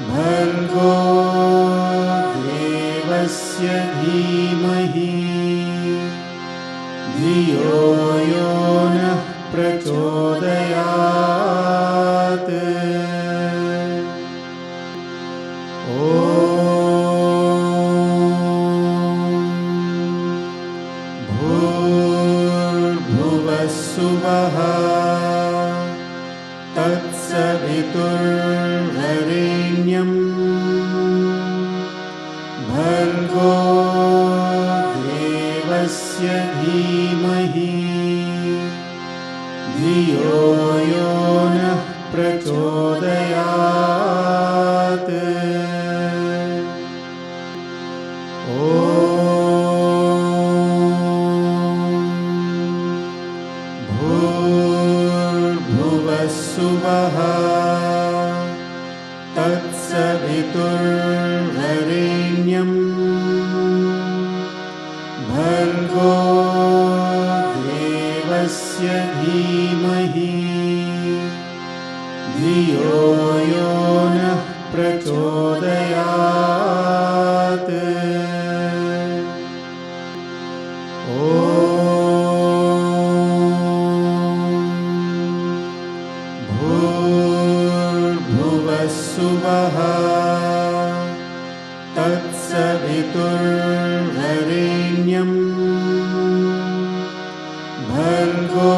भर्गो देवस्य धीमहि धियो यो नः प्रचोदयात्। भूर्भुवस्सुवः तत्सवितुर्वरेण्यं भर्गो देवस्य धीमहि धियो यो नः प्रचोदयात्। भूर्भुवस्सुवः तत्सवितुर्वरेण्यं भर्गो देवस्य धीमहि धियो यो नः प्रचोदयात्। भूर्भुवस्सुवः तत्सवितुर्वरेण्यं भर्गो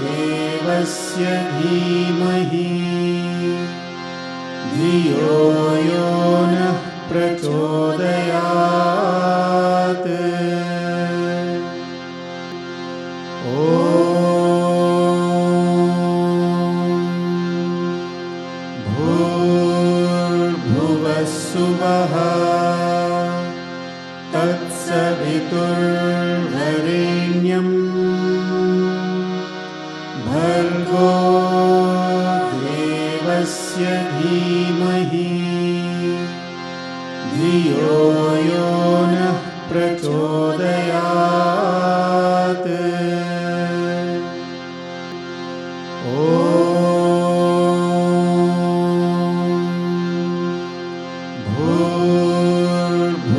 देवस्य धीमहि धियो यो नः प्रचोदयात्। भूर्भुवस्सुवः तत्सवितुर्वरेण्यं भर्गो देवस्य धीमहि धियो यो नः प्रचोदयात्।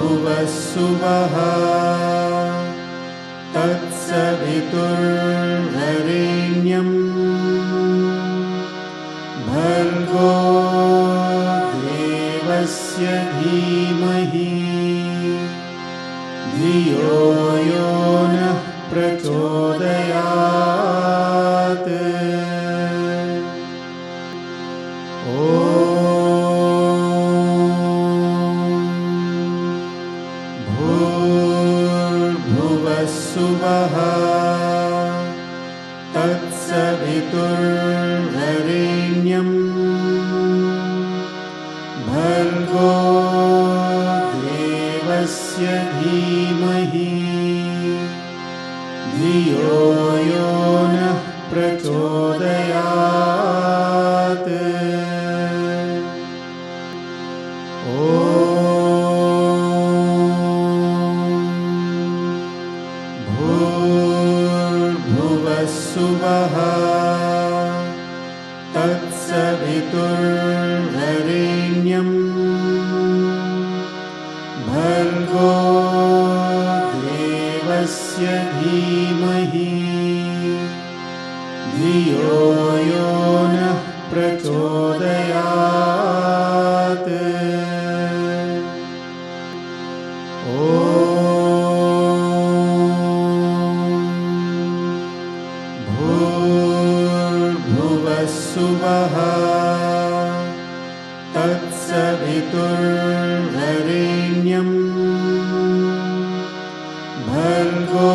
भूर्भुवस्सुवः तत्सवितुर्वरेण्यं भर्गो देवस्य धीमहि धियो यो नः प्रचोदयात्। भूर्भुवस्सुवः तत्सवितुर्वरेण्यं भर्गो देवस्य धीमहि धियो यो नः प्रचोदयात्। भूर्भुवस्सुवः तत्सवितुर्वरेण्यं भर्गो देवस्य धीमहि धियो यो नः प्रचोदयात्। भूर्भुवस्सुवः तत्सवितुर्वरेण्यं भर्गो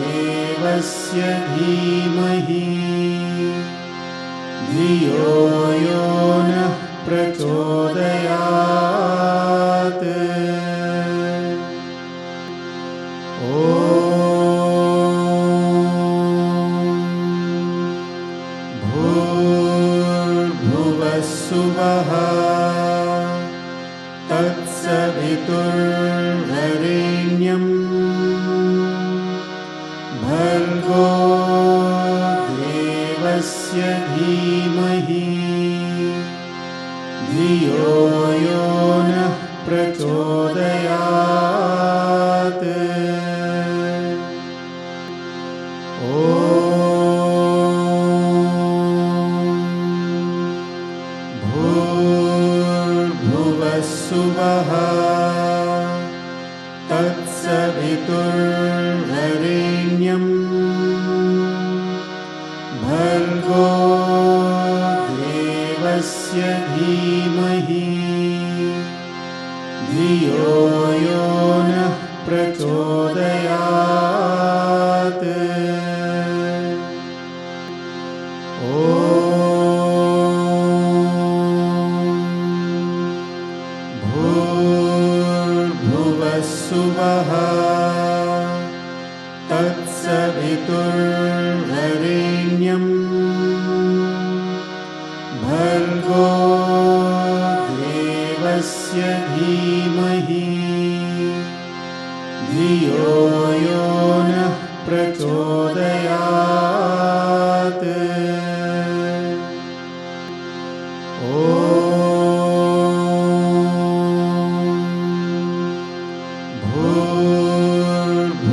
देवस्य धीमहि धियो यो नः प्रचोदयात्। भूर्भुवस्सुवः तत्सवितुर्वरेण्यं भर्गो देवस्य धीमहि धियो यो नः प्रचोदयात्। भूर्भुवस्सुवः तत्सवितुर्वरेण्यं भर्गो देवस्य धीमहि धियो यो नः प्रचोदयात्। भूर्भुवस्सुवः तत्सवितुर्वरेण्यं भर्गो देवस्य धीमहि धियो यो नः प्रचोदयात्।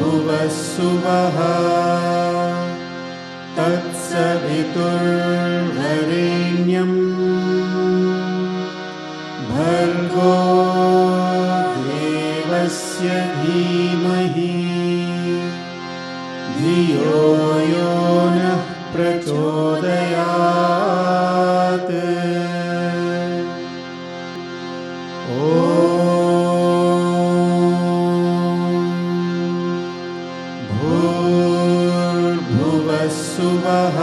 भूर्भुवस्सुवः तत्सवितुर्वरेण्यं भर्गो देवस्य धीमहि धियो यो नः प्रचोदयात्। भूर्भुवस्सुवः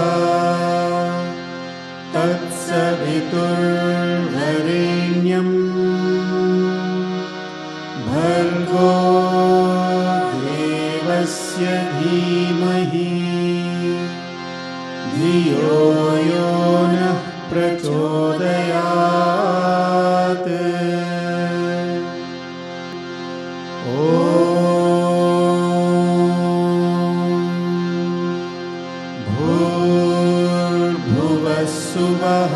तत्सवितुर्वरेण्यं भर्गो देवस्य धीमहि धियो यो नः प्रचोदयात्। भूर्भुवस्सुवः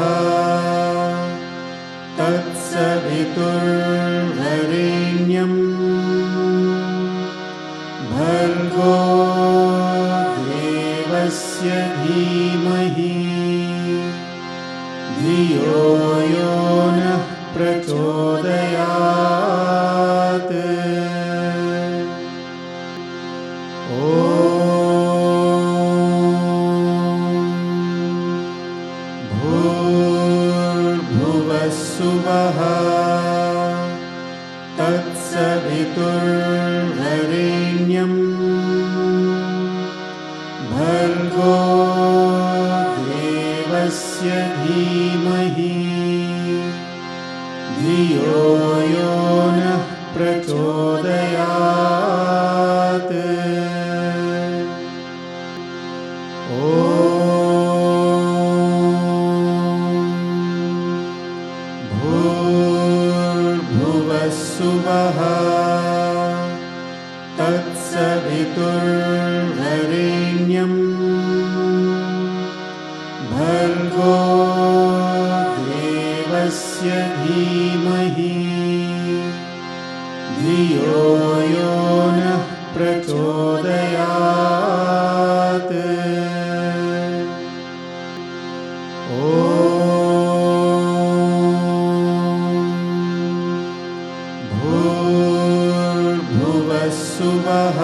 तत्सवितुर्वरेण्यं भर्गो देवस्य धीमहि धियो यो नः प्रचोदयात्। भूर्भुवस्सुवः तत्सवितुर्वरेण्यं भर्गो देवस्य धीमहि धियो यो नः प्रचोदयात्। भूर्भुवस्सुवः तत्सवितुर्वरेण्यं भर्गो देवस्य धीमहि धियो यो नः प्रचोदयात्। भूर्भुवस्सुवः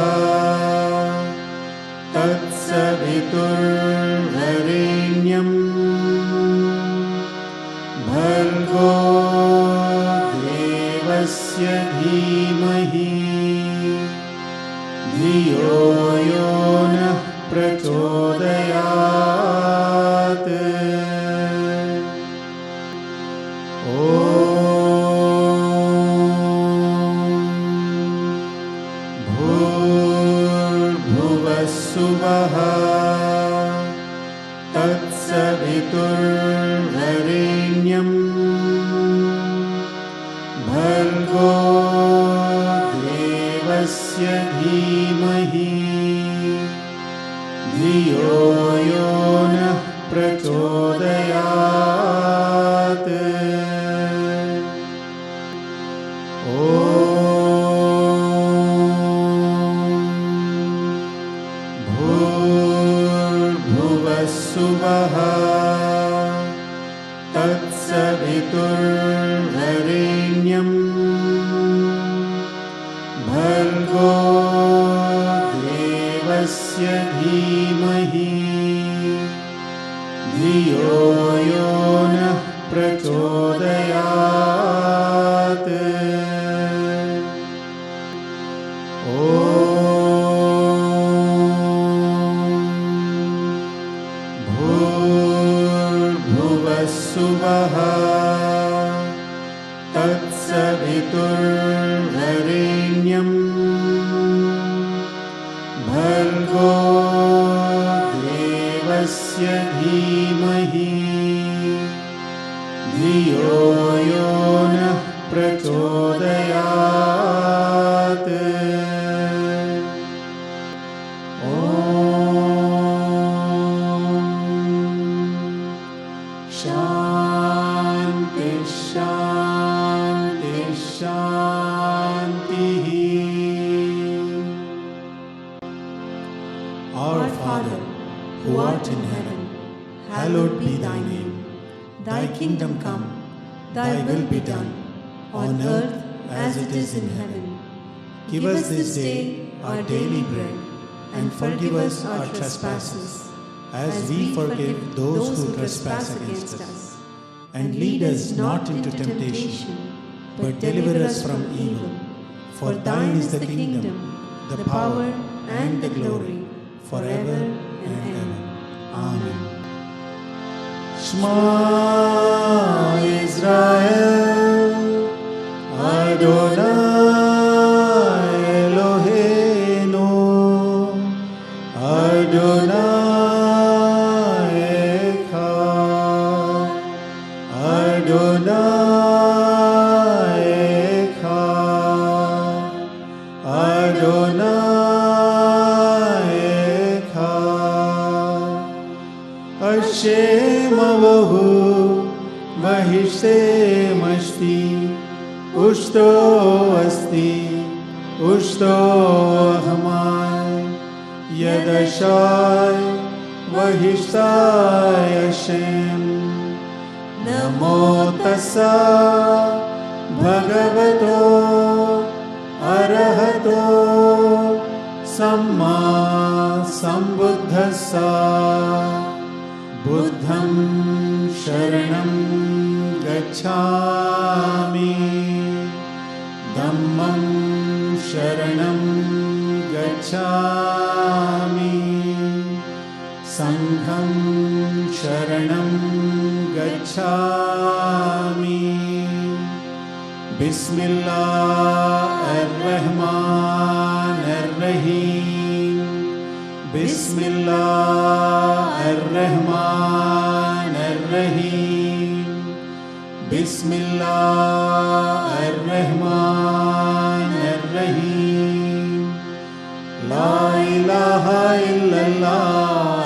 तत्सवितुर्वरेण्यं भर्गो देवस्य धीमहि धियो यो नः प्रचोदयात्। भूर्भुवस्सुवः तत्सवितुर्वरेण्यं भर्गो देवस्य धीमहि धियो यो नः प्रचोदयात्। तत्सवितुर्वरेण्यं भर्गो देवस्य धीमहि धियो यो नः प्रचोदयात्। भूर्भुवस्सुवः तत्सवितुर्वरेण्यं भर्गो देवस्य धीमहि धियो यो नः प्रचोदयात्। शान्ति शान्ति शान्तिः। Our Father, who art in heaven, hallowed be thy name. Thy kingdom come, thy will be done, on earth as it is in heaven. Give us this day our daily bread, and forgive us our trespasses, as we forgive those who trespass against us. And lead us not into temptation, but deliver us from evil. For thine is the kingdom, the power, and the glory, forever and ever. Amen. Shema Israel, Adonai Eloheinu, Adonai Echad, Adonai Echad, Adonai Echad. Hashem Avohu Vahishtem Ashti Ushto Asti Ushto Ahmai Yadashai Vahishtai Hashem. Namo Tassa Bhagavato Arahato Samma Sambuddhassa. Buddham Sharanam Gacchami, Dhammam Sharanam Gacchami, Sangham Sharanam Gacchami. Bismillah ar-Rahman ar-Rahim. Bismillah ar-Rahman ar-Rahim. Bismillah ar-Rahman ar-Rahim. La ilaha illallah,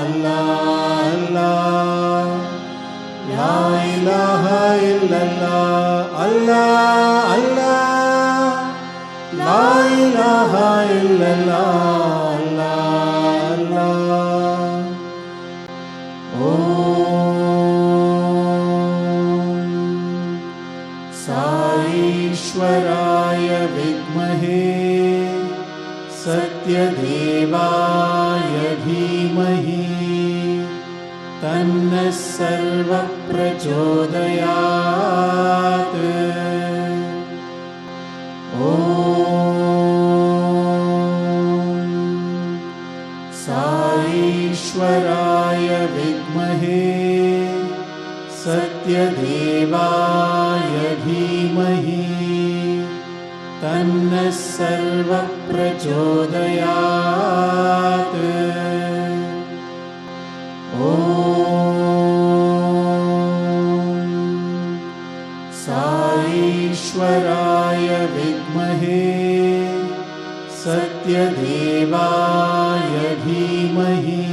Allah, Allah. La ilaha illallah, Allah, Allah. La ilaha illallah, Allah, Allah. Saishwaraya vidmahe satyadevaya dhimahi tanna sarva prachodayat. Saishwaraya vidmahe satyadevaya dhimahi tanna sarva prachodayat. Saishwaraya vidmahe satyadevaya dhimahi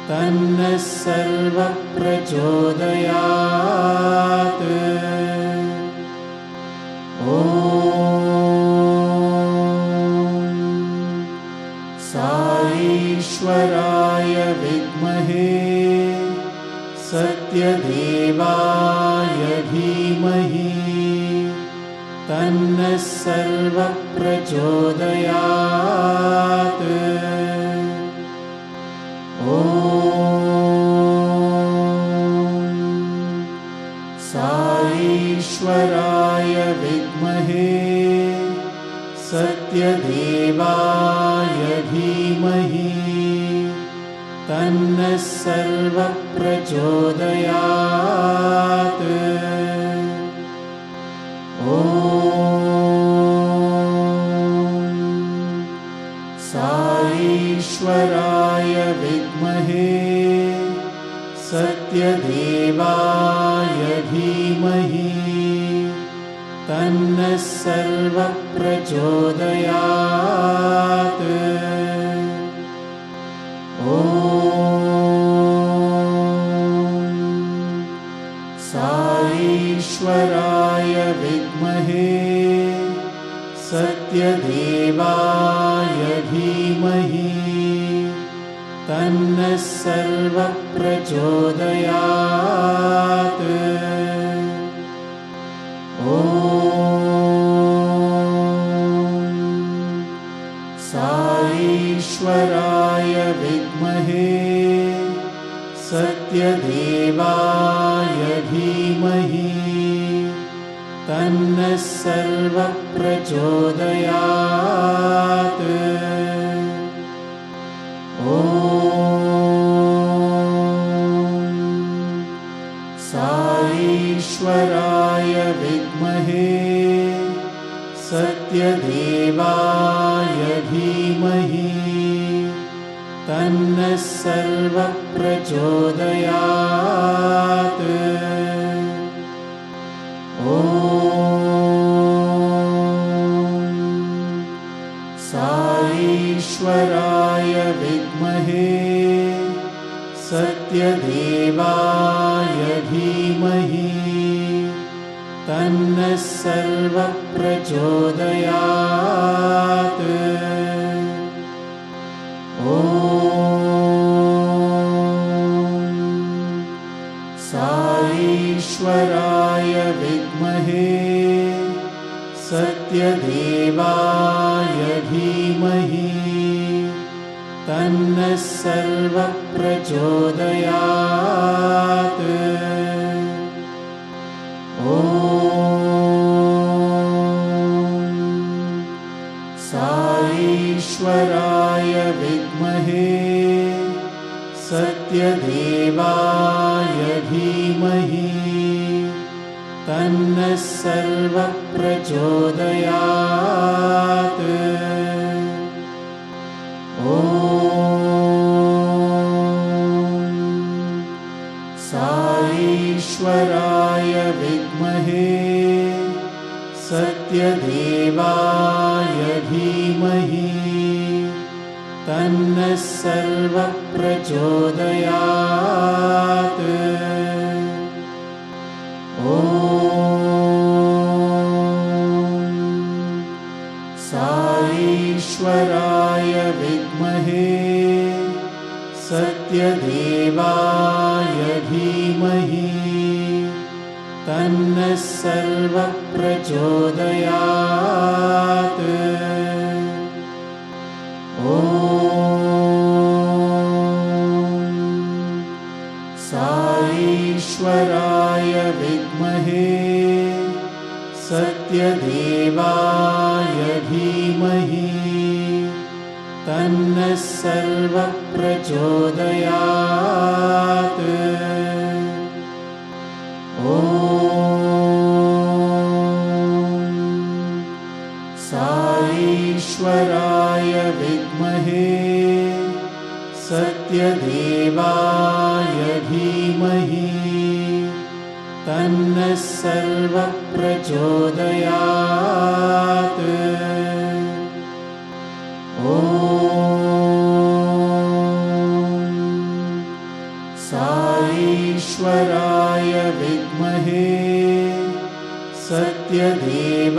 tanna sarva prachodayat. Saishwaraya vidmahe satyadevaya धीमहि तन्नः सर्वः प्रचोदयात्। ॐ साईश्वराय विद्महे सत्यदेवाय धीमहि तन्नः सर्वः प्रचोदयात्। ॐ साईश्वराय विद्महे सत्यदेवाय धीमहि तन्नः सर्वः प्रचोदयात्। ॐ साईश्वराय विद्महे सत्यदेवाय धीमहि तन्नः सर्वः प्रचोदयात्। ॐ साईश्वराय विद्महे सत्यदेवाय धीमहि तन्नः सर्वः प्रचोदयात्। ॐ साईश्वराय विद्महे सत्यदेवाय धीमहि तन्नः सर्वः प्रचोदयात्। ॐ साईश्वराय विद्महे सत्यदेवाय धीमहि तन्नः सर्वः प्रचोदयात्। ॐ साईश्वराय विद्महे सत्यदेवाय धीमहि तन्नः सर्वः प्रचोदयात्। ॐ साईश्वराय विद्महे सत्यदेवाय धीमहि तन्नः सर्वः प्रचोदयात्। ॐ साईश्वराय विद्महे सत्यदेवाय धीमहि तन्नः सर्वः प्रचोदयात्। ॐ साईश्वराय विद्महे सत्यदेवाय धीमहि तन्नः सर्वः प्रचोदयात्। ॐ साईश्वराय विद्महे सत्यदेवाय धीमहि तन्नः सर्वः प्रचोदयात्। ॐ साईश्वराय विद्महे सत्यदेवाय धीमहि तन्नः सर्वः प्रचोदयात्। ॐ साईश्वराय विद्महे सत्यदेवाय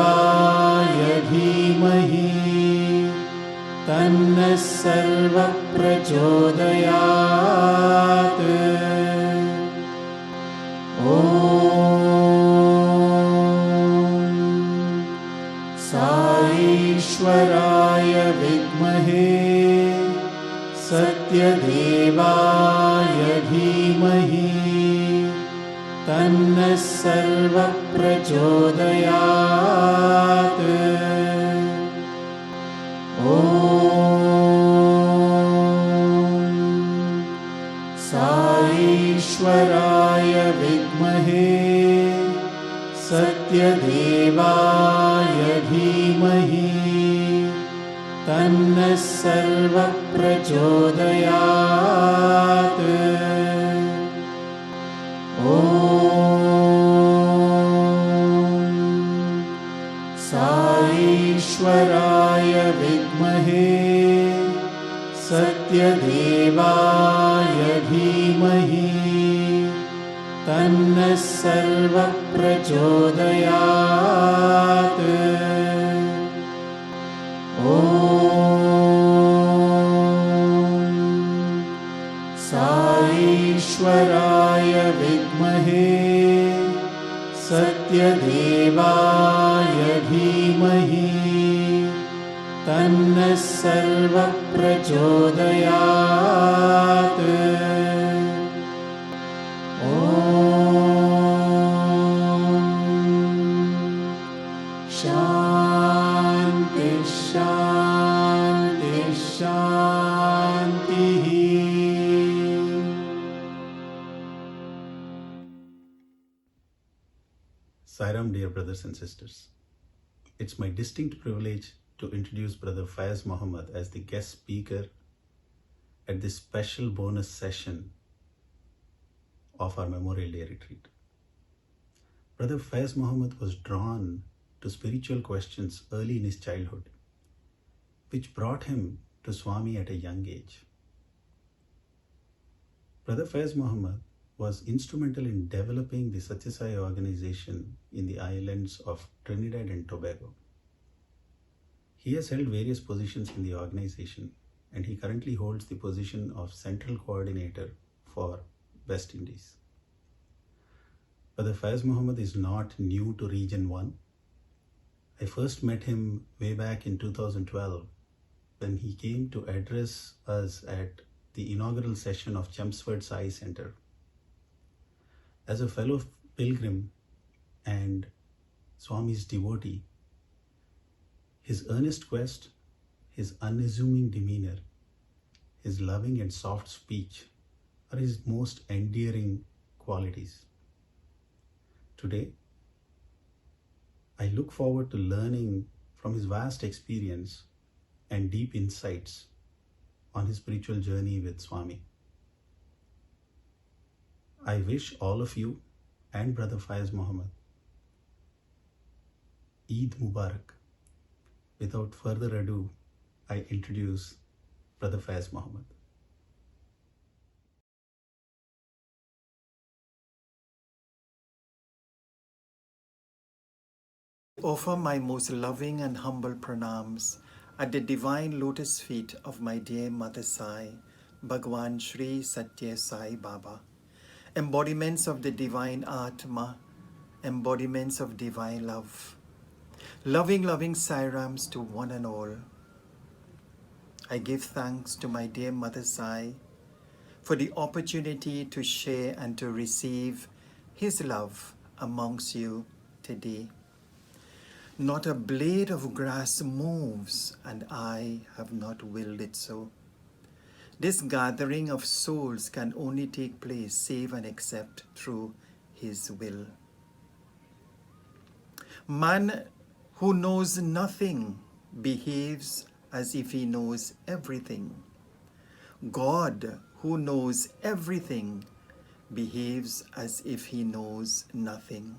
धीमहि तन्नः सर्वः प्रचोदयात्। ॐ सत्यदेवाय धीमहि तन्नः सर्वः प्रचोदयात्। ॐ साईश्वराय विद्महे सत्यदेवाय धीमहि तन्नः सर्वः प्रचोदयात्। ॐ साईश्वराय विद्महे सत्यदेवाय धीमहि तन्नः सर्वः प्रचोदयात्। ॐ साईश्वराय विद्महे सत्यदेवाय धीमहि तन्नः सर्वः प्रचोदयात्। ॐ शान्ति शान्ति शान्तिः। Sairam, dear brothers and sisters. It's my distinct privilege to introduce Brother Fize Mohammad as the guest speaker at this special bonus session of our Memorial Day retreat. Brother Fize Mohammad was drawn to spiritual questions early in his childhood, which brought him to Swami at a young age. Brother Fize Mohammad was instrumental in developing the Satya Sai organization in the islands of Trinidad and Tobago. He has held various positions in the organization, and he currently holds the position of Central Coordinator for West Indies. Brother Fize Mohammad is not new to Region-1. I first met him way back in 2012 when he came to address us at the inaugural session of Chelmsford Sai Center. As a fellow pilgrim and Swami's devotee, his earnest quest, his unassuming demeanor, his loving and soft speech are his most endearing qualities. Today, I look forward to learning from his vast experience and deep insights on his spiritual journey with Swami. I wish all of you and Brother Fize Mohammad Eid Mubarak. Without further ado, I introduce Brother Fize Mohammad. Offer my most loving and humble pranams at the divine lotus feet of my dear Mother Sai, Bhagwan Sri Satya Sai Baba, embodiments of the divine Atma, embodiments of divine love. Loving Sairams to one and all. I give thanks to my dear Mother Sai for the opportunity to share and to receive His love amongst you today. Not a blade of grass moves, and I have not willed it so. This gathering of souls can only take place save and except through His will. Man who knows nothing behaves as if he knows everything. God who knows everything behaves as if he knows nothing.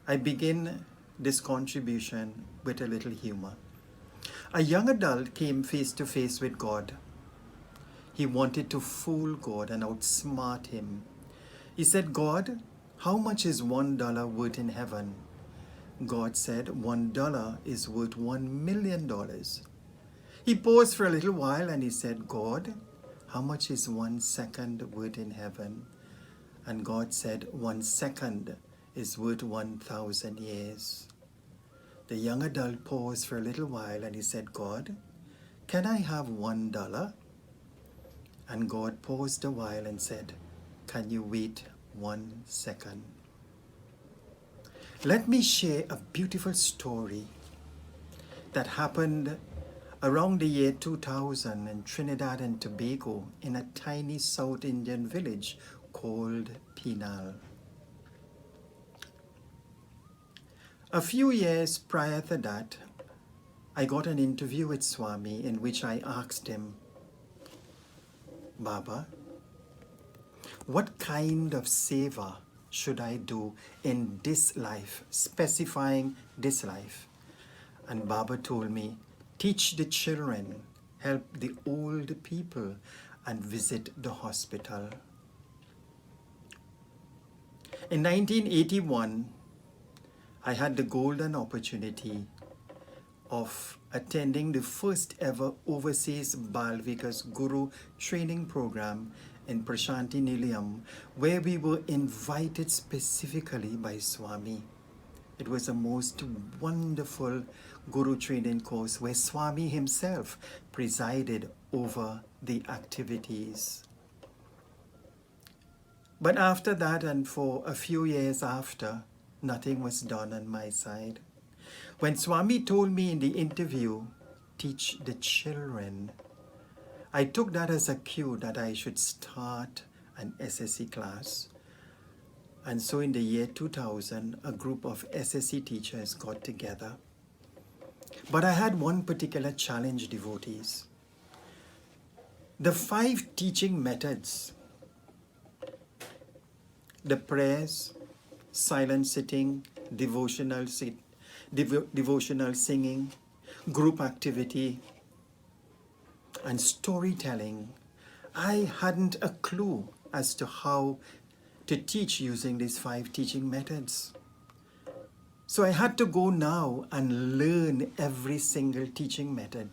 I begin this contribution with a little humor. A young adult came face to face with God. He wanted to fool God and outsmart him. He said, God, how much is $1 worth in heaven? God said, $1 is worth $1 million. He paused for a little while and he said, God, how much is 1 second worth in heaven? And God said, 1 second is worth 1,000 years. The young adult paused for a little while and he said, God, can I have $1? And God paused a while and said, "Can you wait 1 second? Let me share a beautiful story that happened around the year 2000 in Trinidad and Tobago in a tiny South Indian village called Penal. A few years prior to that, I got an interview with Swami in which I asked him, "Baba, what kind of seva should I do in this life," specifying this life? And Baba told me, "Teach the children, help the old people, and visit the hospital." In 1981, I had the golden opportunity of attending the first ever overseas Balvikas Guru training program in Prashanti Nilayam, where we were invited specifically by Swami. It was a most wonderful Guru training course where Swami himself presided over the activities. But after that, and for a few years after, nothing was done on my side. When Swami told me in the interview, "Teach the children," I took that as a cue that I should start an SSE class. And so in the year 2000, a group of SSE teachers got together. But I had one particular challenge, devotees. The 5 teaching methods, the prayers, silent sitting, devotional singing, group activity, and storytelling, I hadn't a clue as to how to teach using these 5 teaching methods. So I had to go now and learn every single teaching method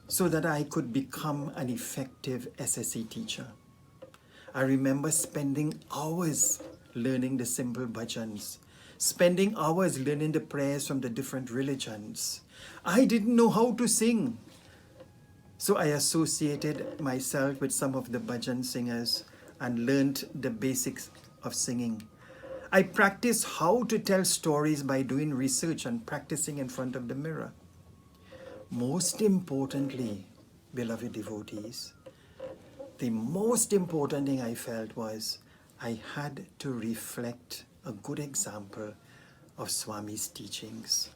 so that I could become an effective SSE teacher. I remember spending hours learning the simple bhajans, spending hours learning the prayers from the different religions. I didn't know how to sing. So I associated myself with some of the bhajan singers and learned the basics of singing. I practiced how to tell stories by doing research and practicing in front of the mirror. Most importantly, beloved devotees, the most important thing I felt was I had to reflect a good example of Swami's teachings.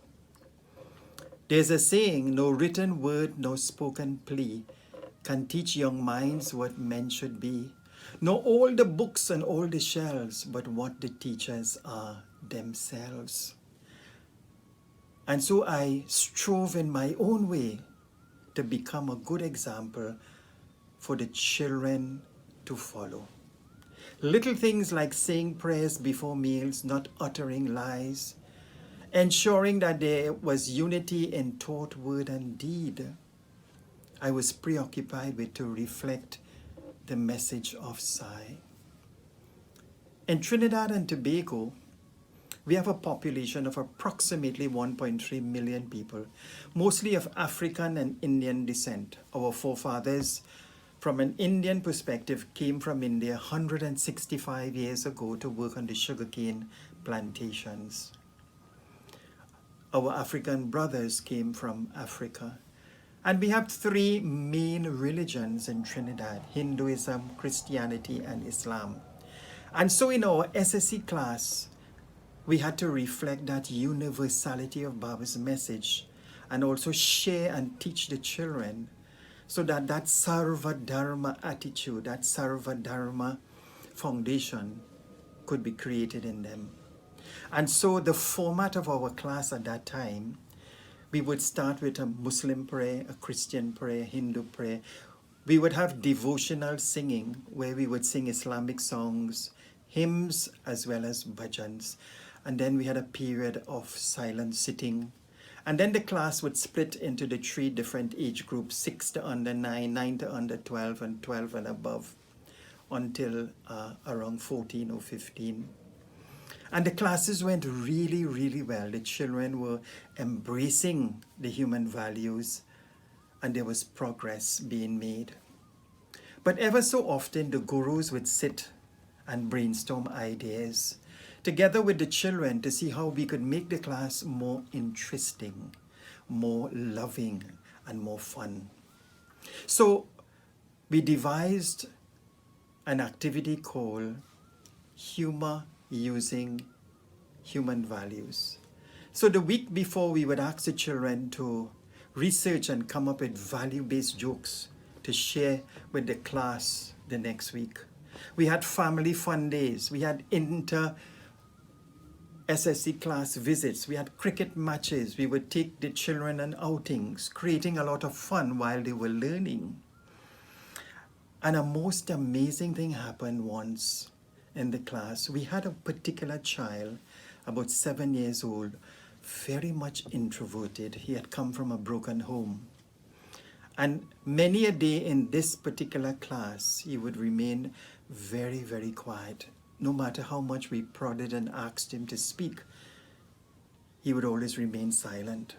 There's a saying, "No written word, no spoken plea can teach young minds what men should be. Nor all the books and all the shelves, but what the teachers are themselves." And so I strove in my own way to become a good example for the children to follow. Little things like saying prayers before meals, not uttering lies, ensuring that there was unity in thought, word, and deed. I was preoccupied with to reflect the message of Sai. In Trinidad and Tobago, we have a population of approximately 1.3 million people, mostly of African and Indian descent. Our forefathers, from an Indian perspective, came from India 165 years ago to work on the sugarcane plantations. Our African brothers came from Africa. And we have 3 main religions in Trinidad: Hinduism, Christianity, and Islam. And so in our SSE class, we had to reflect that universality of Baba's message and also share and teach the children so that that Sarva Dharma attitude, that Sarva Dharma foundation could be created in them. And so the format of our class at that time, we would start with a Muslim prayer, a Christian prayer, Hindu prayer. We would have devotional singing where we would sing Islamic songs, hymns, as well as bhajans. And then we had a period of silent sitting. And then the class would split into the 3 different age groups: 6 to under 9, 9 to under 12, and 12 and above, until around 14 or 15. And the classes went really, really well. The children were embracing the human values, and there was progress being made. But ever so often, the gurus would sit and brainstorm ideas together with the children to see how we could make the class more interesting, more loving, and more fun. So we devised an activity called Humor Using Human Values. So the week before, we would ask the children to research and come up with value-based jokes to share with the class the next week. We had family fun days. We had inter-SSE class visits. We had cricket matches. We would take the children on outings, creating a lot of fun while they were learning. And a most amazing thing happened once in the class. We had a particular child, about 7 years old, very much introverted. He had come from a broken home. And many a day in this particular class, he would remain very, very quiet. No matter how much we prodded and asked him to speak, he would always remain silent.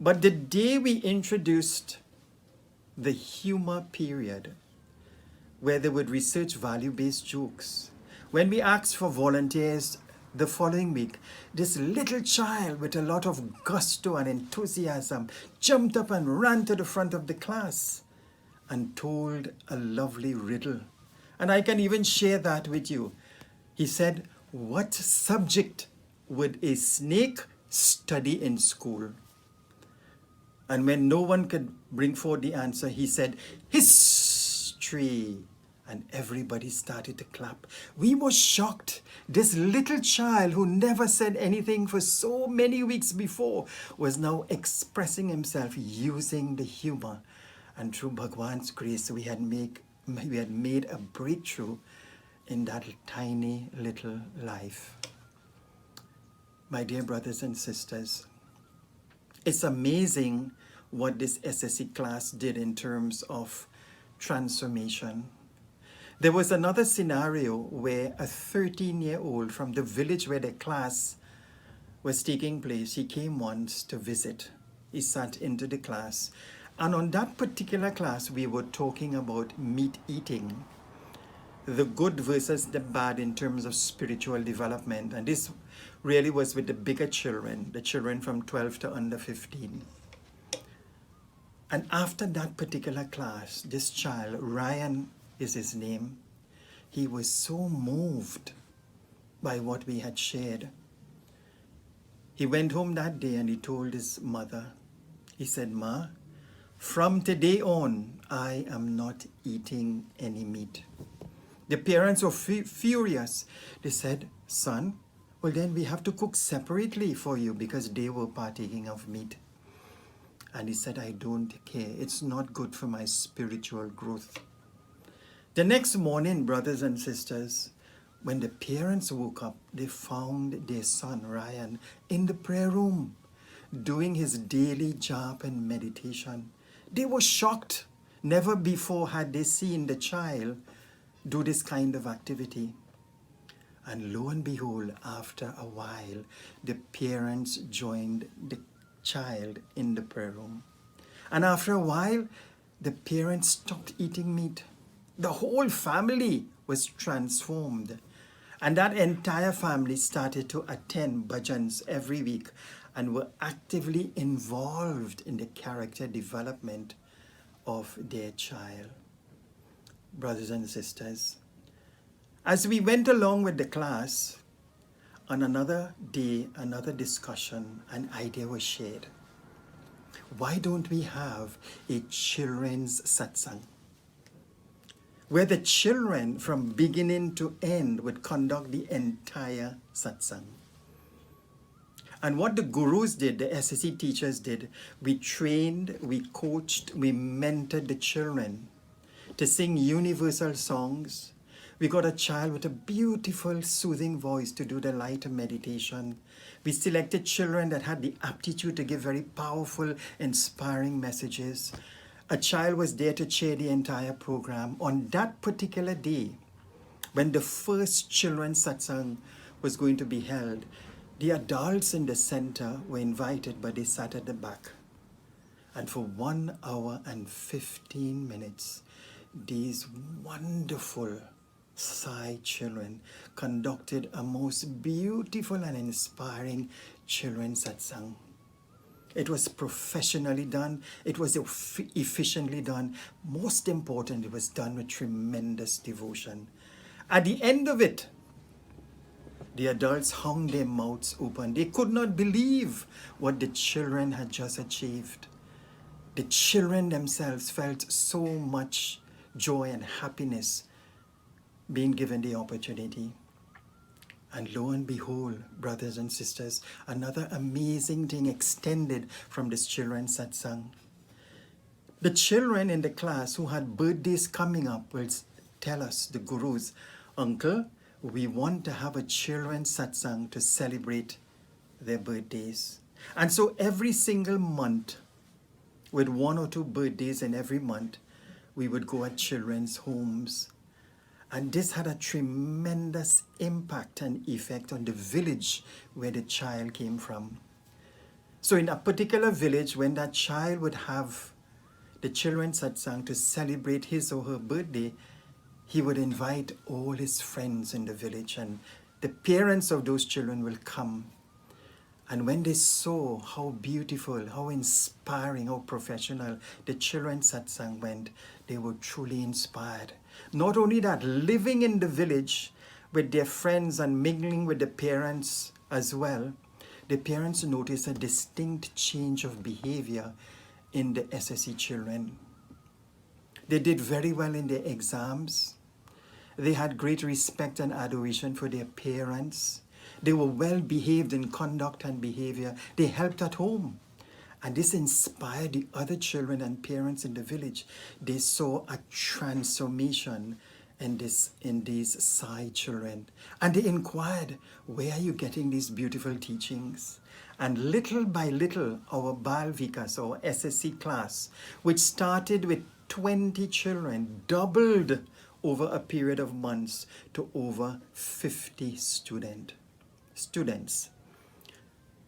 But the day we introduced the humor period, where they would research value-based jokes, when we asked for volunteers the following week, this little child with a lot of gusto and enthusiasm jumped up and ran to the front of the class and told a lovely riddle. And I can even share that with you. He said, "What subject would a snake study in school?" And when no one could bring forth the answer, he said, "History." And everybody started to clap. We were shocked. This little child who never said anything for so many weeks before was now expressing himself using the humor. And through Bhagwan's grace, we had made a breakthrough in that tiny little life. My dear brothers and sisters, it's amazing what this SSE class did in terms of transformation. There was another scenario where a 13-year-old from the village where the class was taking place, he came once to visit. He sat into the class. And on that particular class, we were talking about meat eating, the good versus the bad in terms of spiritual development. And this really was with the bigger children, the children from 12 to under 15. And after that particular class, this child, Ryan is his name, he was so moved by what we had shared. He went home that day and he told his mother, he said, "Ma, from today on, I am not eating any meat." The parents were furious. They said, "Son, well then we have to cook separately for you," because they were partaking of meat. And he said, "I don't care. It's not good for my spiritual growth." The next morning, brothers and sisters, when the parents woke up, they found their son, Ryan, in the prayer room, doing his daily japa and meditation. They were shocked. Never before had they seen the child do this kind of activity. And lo and behold, after a while, the parents joined the child in the prayer room. And after a while, the parents stopped eating meat. The whole family was transformed. And that entire family started to attend bhajans every week and were actively involved in the character development of their child. Brothers and sisters, as we went along with the class, on another day, another discussion, an idea was shared. Why don't we have a children's satsang, where the children from beginning to end would conduct the entire satsang? And what the gurus did, the SSE teachers did, we trained, we coached, we mentored the children to sing universal songs. We got a child with a beautiful, soothing voice to do the light meditation. We selected children that had the aptitude to give very powerful, inspiring messages. A child was there to chair the entire program. On that particular day, when the first children's satsang was going to be held, the adults in the center were invited, but they sat at the back. And for 1 hour and 15 minutes, these wonderful Sai children conducted a most beautiful and inspiring children's satsang. It was professionally done. It was efficiently done. Most important, it was done with tremendous devotion. At the end of it, the adults hung their mouths open. They could not believe what the children had just achieved. The children themselves felt so much joy and happiness being given the opportunity. And lo and behold, brothers and sisters, another amazing thing extended from this children's satsang. The children in the class who had birthdays coming up will tell us, the gurus, Uncle, we want to have a children's satsang to celebrate their birthdays. And so every single month, with 1 or 2 birthdays in every month, we would go at children's homes. And this had a tremendous impact and effect on the village where the child came from. So in a particular village, when that child would have the children's satsang to celebrate his or her birthday, he would invite all his friends in the village, and the parents of those children will come. And when they saw how beautiful, how inspiring, how professional the children's satsang went, they were truly inspired. Not only that, living in the village with their friends and mingling with the parents as well, the parents noticed a distinct change of behavior in the SSE children. They did very well in their exams. They had great respect and adoration for their parents. They were well behaved in conduct and behavior. They helped at home. And this inspired the other children and parents in the village. They saw a transformation in these Sai children. And they inquired, where are you getting these beautiful teachings? And little by little, our Bal Vikas, our SSE class, which started with 20 children, doubled over a period of months to over 50 students.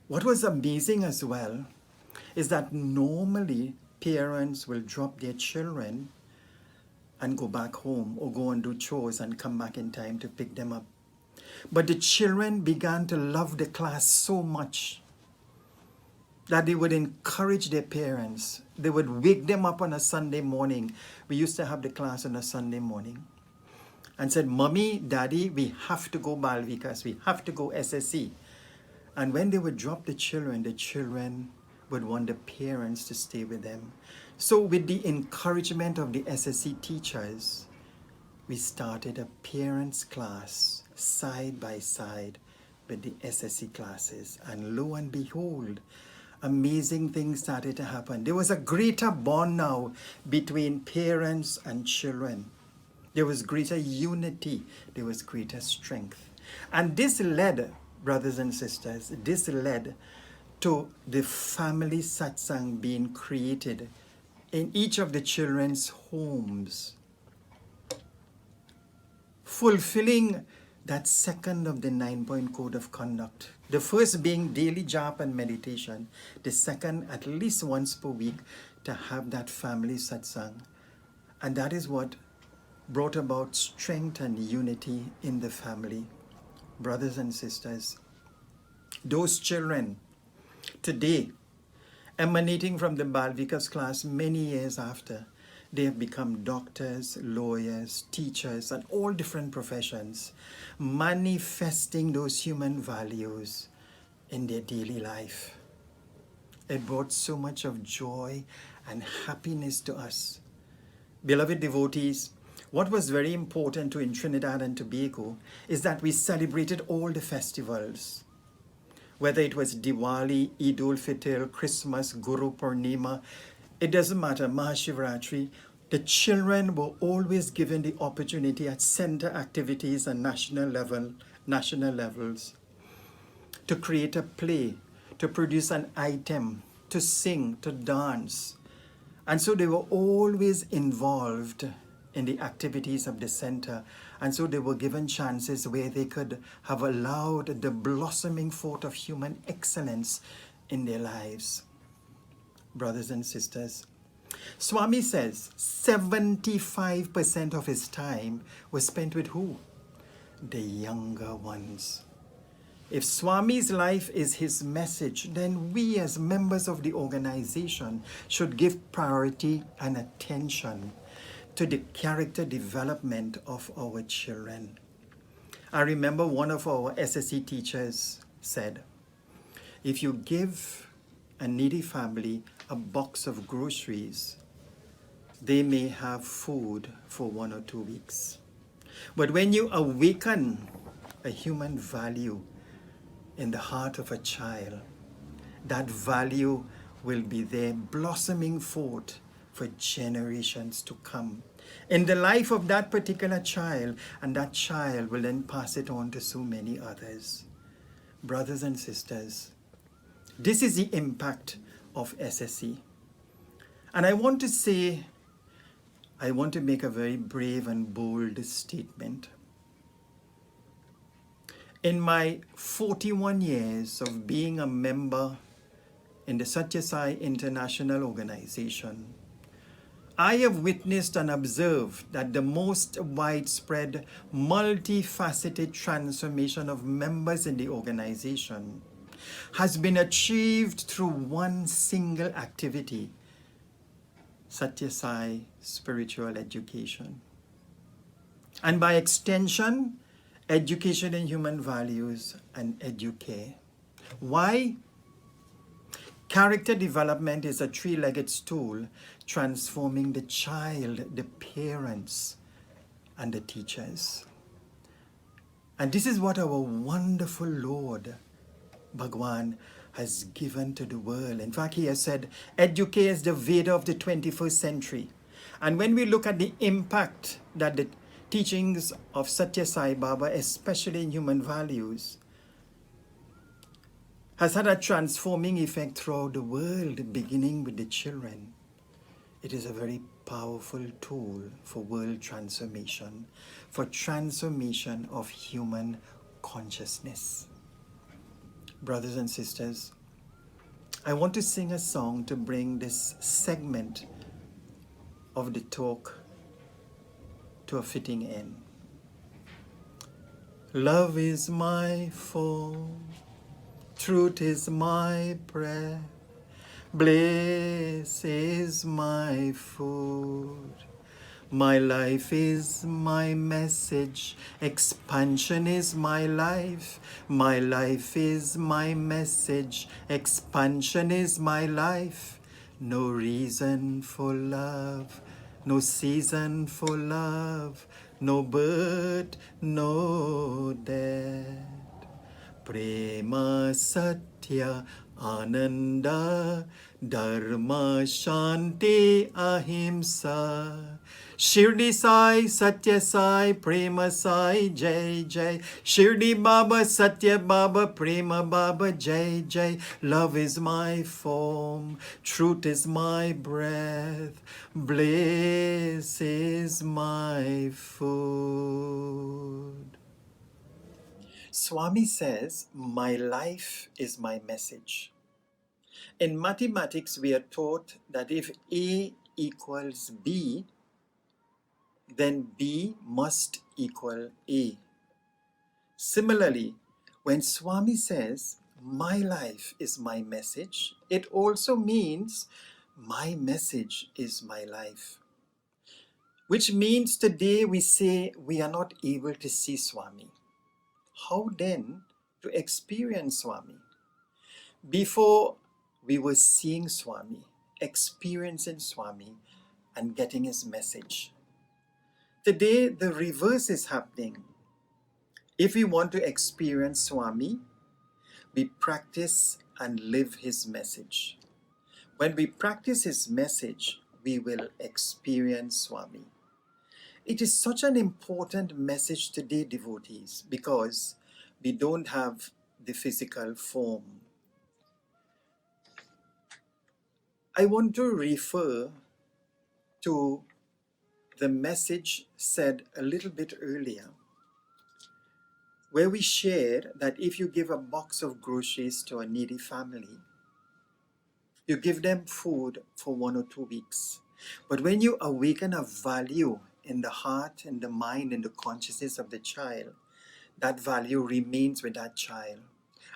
What was amazing as well is that normally parents will drop their children and go back home or go and do chores and come back in time to pick them up. But the children began to love the class so much that they would encourage their parents. They would wake them up on a Sunday morning. We used to have the class on a Sunday morning. And said, Mommy, Daddy, we have to go Bal Vikas. We have to go SSE. And when they would drop the children would want the parents to stay with them. So with the encouragement of the SSE teachers, we started a parents class side by side with the SSE classes. And lo and behold, amazing things started to happen. There was a greater bond now between parents and children. There was greater unity. There was greater strength. And this led, brothers and sisters, this led to the family satsang being created in each of the children's homes, fulfilling that second of the 9-point code of conduct. The first being daily japa and meditation. The second, at least once per week, to have that family satsang. And that is what brought about strength and unity in the family. Brothers and sisters, those children today, emanating from the Bal Vikas class many years after, they have become doctors, lawyers, teachers, and all different professions, manifesting those human values in their daily life. It brought so much of joy and happiness to us. Beloved devotees, what was very important in Trinidad and Tobago is that we celebrated all the festivals. Whether it was Diwali, Eid ul-Fitr, Christmas, Guru Purnima, it doesn't matter, Mahashivratri, the children were always given the opportunity at center activities and national levels to create a play, to produce an item, to sing, to dance. And so they were always involved in the activities of the center. And so they were given chances where they could have allowed the blossoming forth of human excellence in their lives. Brothers and sisters, Swami says 75% of his time was spent with who? The younger ones. If Swami's life is his message, then we as members of the organization should give priority and attention to the character development of our children. I remember one of our SSE teachers said, if you give a needy family a box of groceries, they may have food for 1 or 2 weeks. But when you awaken a human value in the heart of a child, that value will be there blossoming forth for generations to come in the life of that particular child, and that child will then pass it on to so many others. Brothers and sisters, this is the impact of SSE. And I want to make a very brave and bold statement. In my 41 years of being a member in the Satya Sai International Organization, I have witnessed and observed that the most widespread, multifaceted transformation of members in the organization has been achieved through one single activity: Satya Sai spiritual education. And by extension, education in human values and educare. Why? Character development is a three-legged stool transforming the child, the parents, and the teachers. And this is what our wonderful Lord, Bhagwan, has given to the world. In fact, he has said, educare is the Veda of the 21st century. And when we look at the impact that the teachings of Satya Sai Baba, especially in human values, has had a transforming effect throughout the world, beginning with the children. It is a very powerful tool for world transformation, for transformation of human consciousness. Brothers and sisters, I want to sing a song to bring this segment of the talk to a fitting end. Love is my form, truth is my prayer, bliss is my food. My life is my message, expansion is my life. My life is my message, expansion is my life. No reason for love, no season for love, no birth, no death. Prema Satya Ananda Dharma Shanti Ahimsa. Shirdi Sai Satya Sai Prema Sai Jai Jai. Shirdi Baba Satya Baba Prema Baba Jai Jai. Love is my form, truth is my breath, bliss is my food. Swami says, my life is my message. In mathematics, we are taught that if A equals B, then B must equal A. Similarly, when Swami says, my life is my message, it also means my message is my life. Which means today we say we are not able to see Swami. How then to experience Swami? Before, we were seeing Swami, experiencing Swami, and getting his message. Today, the reverse is happening. If we want to experience Swami, we practice and live his message. When we practice his message, we will experience Swami. It is such an important message today, devotees, because we don't have the physical form. I want to refer to the message said a little bit earlier, where we shared that if you give a box of groceries to a needy family, you give them food for 1 or 2 weeks. But when you awaken a value in the heart, in the mind, in the consciousness of the child, that value remains with that child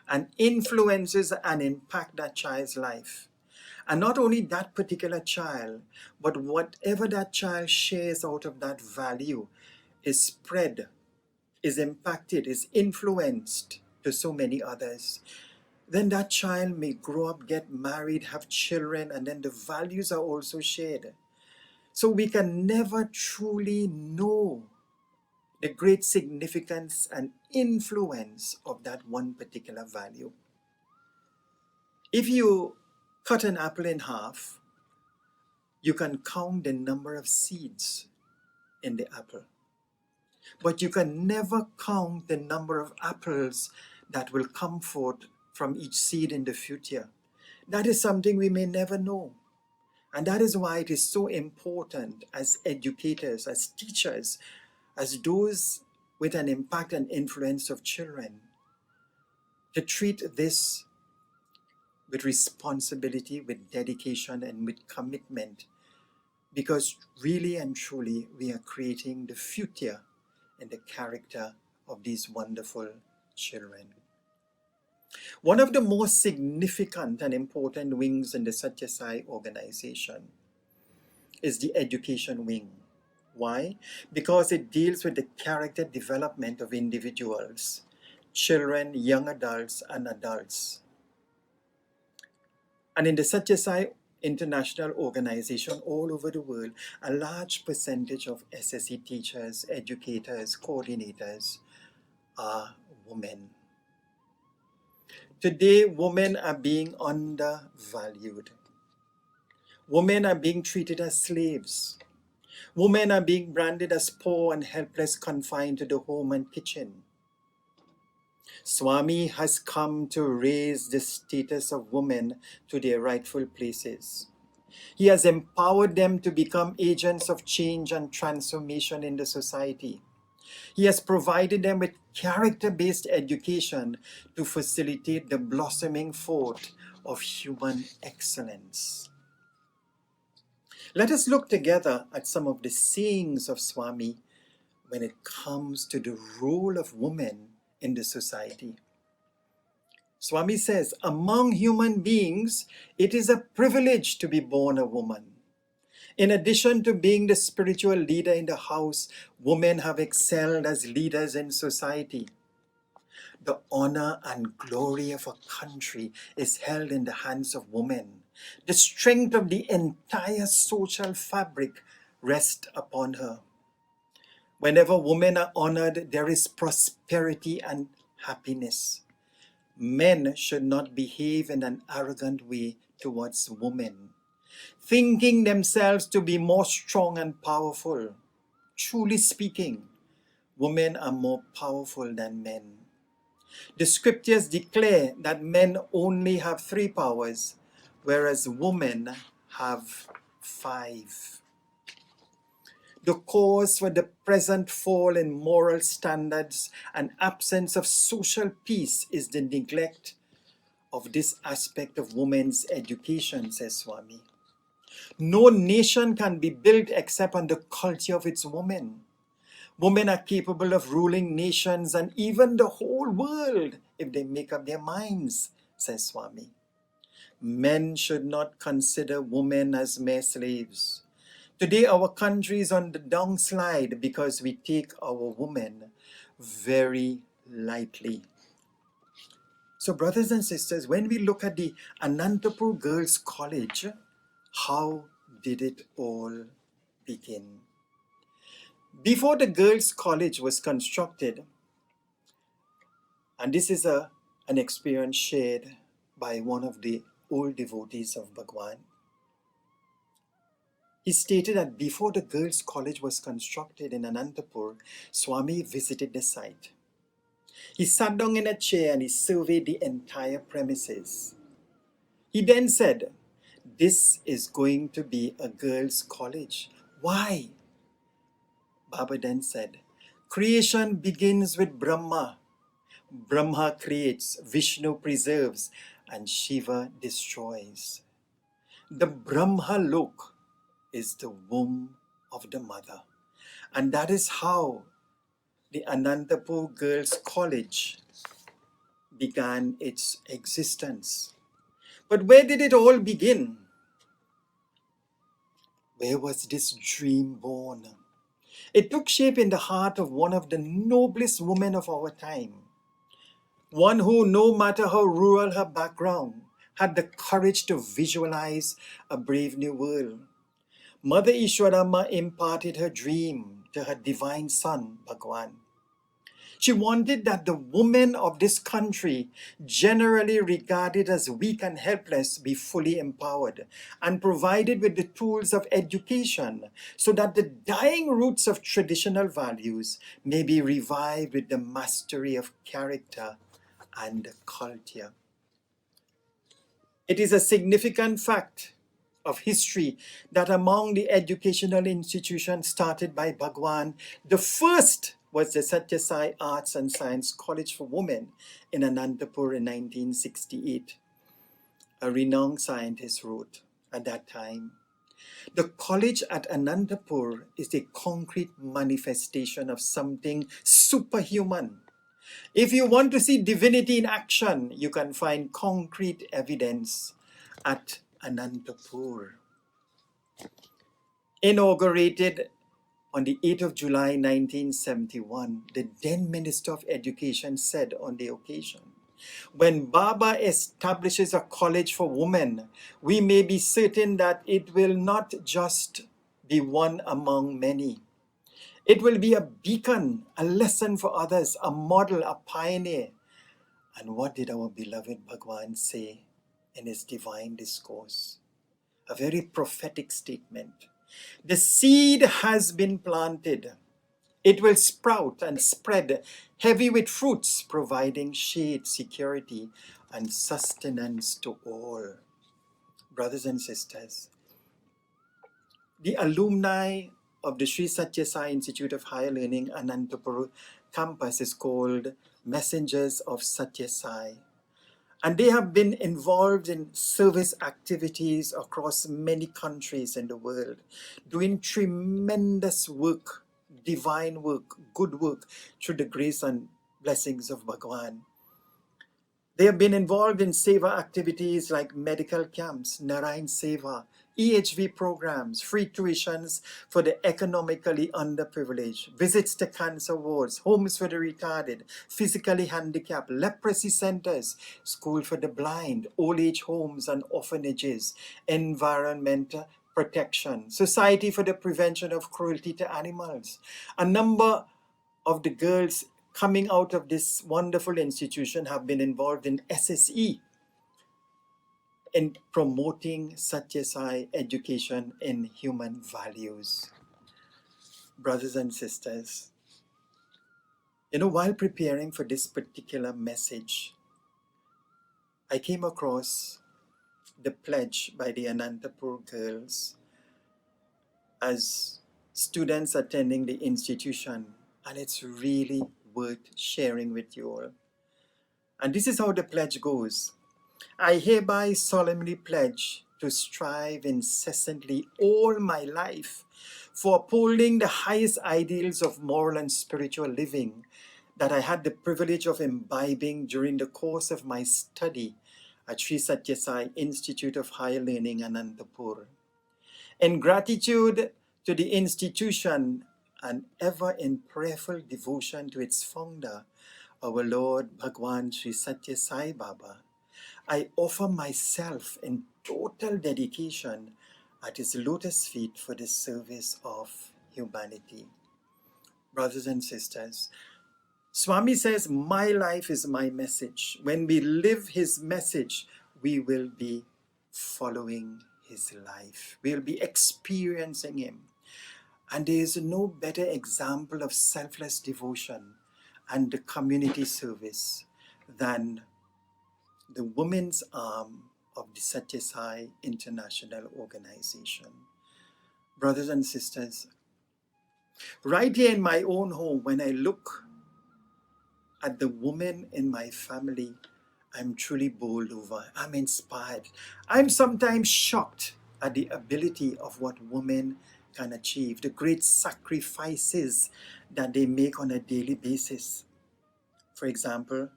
and influences and impact that child's life. And not only that particular child, but whatever that child shares out of that value is spread, is impacted, is influenced to so many others. Then that child may grow up, get married, have children, and then the values are also shared. So we can never truly know the great significance and influence of that one particular value. If you cut an apple in half, you can count the number of seeds in the apple. But you can never count the number of apples that will come forth from each seed in the future. That is something we may never know. And that is why it is so important as educators, as teachers, as those with an impact and influence of children, to treat this with responsibility, with dedication, and with commitment. Because really and truly, we are creating the future and the character of these wonderful children. One of the most significant and important wings in the Satya Sai organization is the education wing. Why? Because it deals with the character development of individuals, children, young adults, and adults. And in the Satya Sai International Organization all over the world, a large percentage of SSE teachers, educators, coordinators are women. Today, women are being undervalued. Women are being treated as slaves. Women are being branded as poor and helpless, confined to the home and kitchen. Swami has come to raise the status of women to their rightful places. He has empowered them to become agents of change and transformation in the society. He has provided them with character-based education to facilitate the blossoming forth of human excellence. Let us look together at some of the sayings of Swami when it comes to the role of women in the society. Swami says, among human beings, it is a privilege to be born a woman. In addition to being the spiritual leader in the house, women have excelled as leaders in society. The honor and glory of a country is held in the hands of women. The strength of the entire social fabric rests upon her. Whenever women are honored, there is prosperity and happiness. Men should not behave in an arrogant way towards women, thinking themselves to be more strong and powerful. Truly speaking, women are more powerful than men. The scriptures declare that men only have 3 powers, whereas women have 5. The cause for the present fall in moral standards and absence of social peace is the neglect of this aspect of women's education, says Swami. No nation can be built except on the culture of its women. Women are capable of ruling nations and even the whole world if they make up their minds, says Swami. Men should not consider women as mere slaves. Today our country is on the downslide because we take our women very lightly. So brothers and sisters, when we look at the Anantapur Girls' College, how did it all begin? Before the Girls' College was constructed, and this is an experience shared by one of the old devotees of Bhagwan, he stated that before the Girls' College was constructed in Anantapur, Swami visited the site. He sat down in a chair and he surveyed the entire premises. He then said, "This is going to be a girls' college." Why? Baba then said, "Creation begins with Brahma. Brahma creates, Vishnu preserves, and Shiva destroys. The Brahma Lok, is the womb of the mother. And that is how the Anantapur Girls' College began its existence. But where did it all begin? Where was this dream born? It took shape in the heart of one of the noblest women of our time. One who, no matter how rural her background, had the courage to visualize a brave new world. Mother Ishwarama imparted her dream to her divine son, Bhagwan. She wanted that the women of this country, generally regarded as weak and helpless, be fully empowered and provided with the tools of education so that the dying roots of traditional values may be revived with the mastery of character and culture. It is a significant fact of history that among the educational institutions started by Bhagwan, the first was the Satya Sai Arts and Science College for Women in Anantapur in 1968. A renowned scientist wrote at that time, "The college at Anantapur is a concrete manifestation of something superhuman. If you want to see divinity in action, you can find concrete evidence at Anantapur." Inaugurated on the 8th of July 1971, the then Minister of Education said on the occasion, "When Baba establishes a college for women, we may be certain that it will not just be one among many. It will be a beacon, a lesson for others, a model, a pioneer." And what did our beloved Bhagwan say in his divine discourse? A very prophetic statement. "The seed has been planted. It will sprout and spread, heavy with fruits, providing shade, security, and sustenance to all." Brothers and sisters, the alumni of the Sri Satya Sai Institute of Higher Learning Anantapur campus is called Messengers of Satya Sai. And they have been involved in service activities across many countries in the world, doing tremendous work, divine work, good work, through the grace and blessings of Bhagwan. They have been involved in seva activities like medical camps, Narayan Seva, EHV programs, free tuitions for the economically underprivileged, visits to cancer wards, homes for the retarded, physically handicapped, leprosy centers, school for the blind, old age homes and orphanages, environmental protection, society for the prevention of cruelty to animals. A number of the girls coming out of this wonderful institution have been involved in SSE, in promoting Satya Sai education in human values. Brothers and sisters, while preparing for this particular message, I came across the pledge by the Anantapur girls as students attending the institution, and it's really worth sharing with you all. And this is how the pledge goes. "I hereby solemnly pledge to strive incessantly all my life for upholding the highest ideals of moral and spiritual living that I had the privilege of imbibing during the course of my study at Sri Satya Sai Institute of Higher Learning, Anantapur. In gratitude to the institution and ever in prayerful devotion to its founder, our Lord Bhagwan Sri Satya Sai Baba, I offer myself in total dedication at his lotus feet for the service of humanity." Brothers and sisters, Swami says, my life is my message. When we live his message, we will be following his life. We'll be experiencing him. And there is no better example of selfless devotion and the community service than the women's arm of the Satya Sai International Organization. Brothers and sisters, right here in my own home, when I look at the women in my family, I'm truly bowled over. I'm inspired. I'm sometimes shocked at the ability of what women can achieve, the great sacrifices that they make on a daily basis. For example,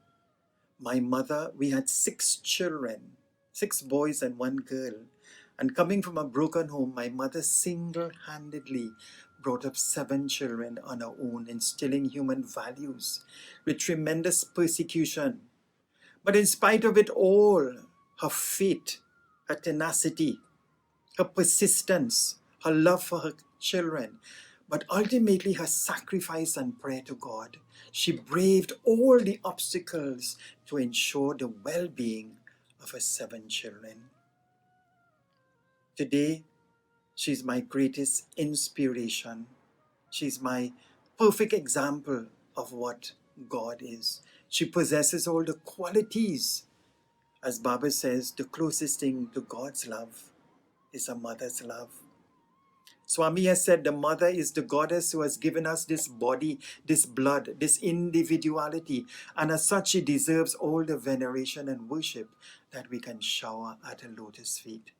my mother, we had 6 children, 6 boys and 1 girl. And coming from a broken home, my mother single-handedly brought up 7 children on her own, instilling human values with tremendous persecution. But in spite of it all, her faith, her tenacity, her persistence, her love for her children, but ultimately her sacrifice and prayer to God, she braved all the obstacles to ensure the well-being of her 7 children. Today, she's my greatest inspiration. She's my perfect example of what God is. She possesses all the qualities. As Baba says, the closest thing to God's love is a mother's love. Swami has said the mother is the goddess who has given us this body, this blood, this individuality, and as such she deserves all the veneration and worship that we can shower at her lotus feet.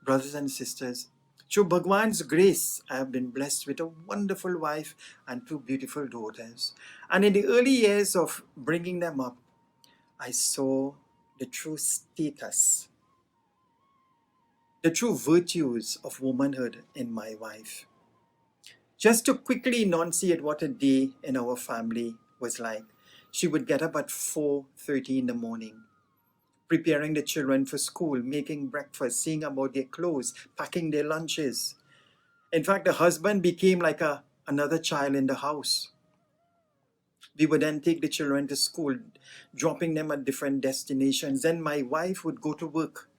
Brothers and sisters, through Bhagwan's grace, I have been blessed with a wonderful wife and 2 beautiful daughters. And in the early years of bringing them up, I saw the true status, the true virtues of womanhood in my wife. Just to quickly enunciate what a day in our family was like, she would get up at 4:30 in the morning, preparing the children for school, making breakfast, seeing about their clothes, packing their lunches. In fact, the husband became like another child in the house. We would then take the children to school, dropping them at different destinations. Then my wife would go to work.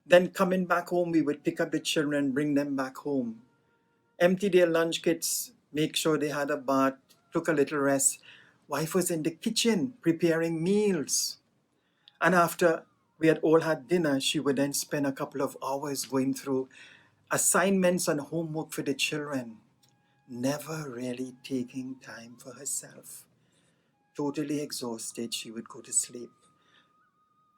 Then coming back home, we would pick up the children, bring them back home, empty their lunch kits, make sure they had a bath, took a little rest. Wife was in the kitchen preparing meals. And after we had all had dinner, she would then spend a couple of hours going through assignments and homework for the children, never really taking time for herself. Totally exhausted, she would go to sleep.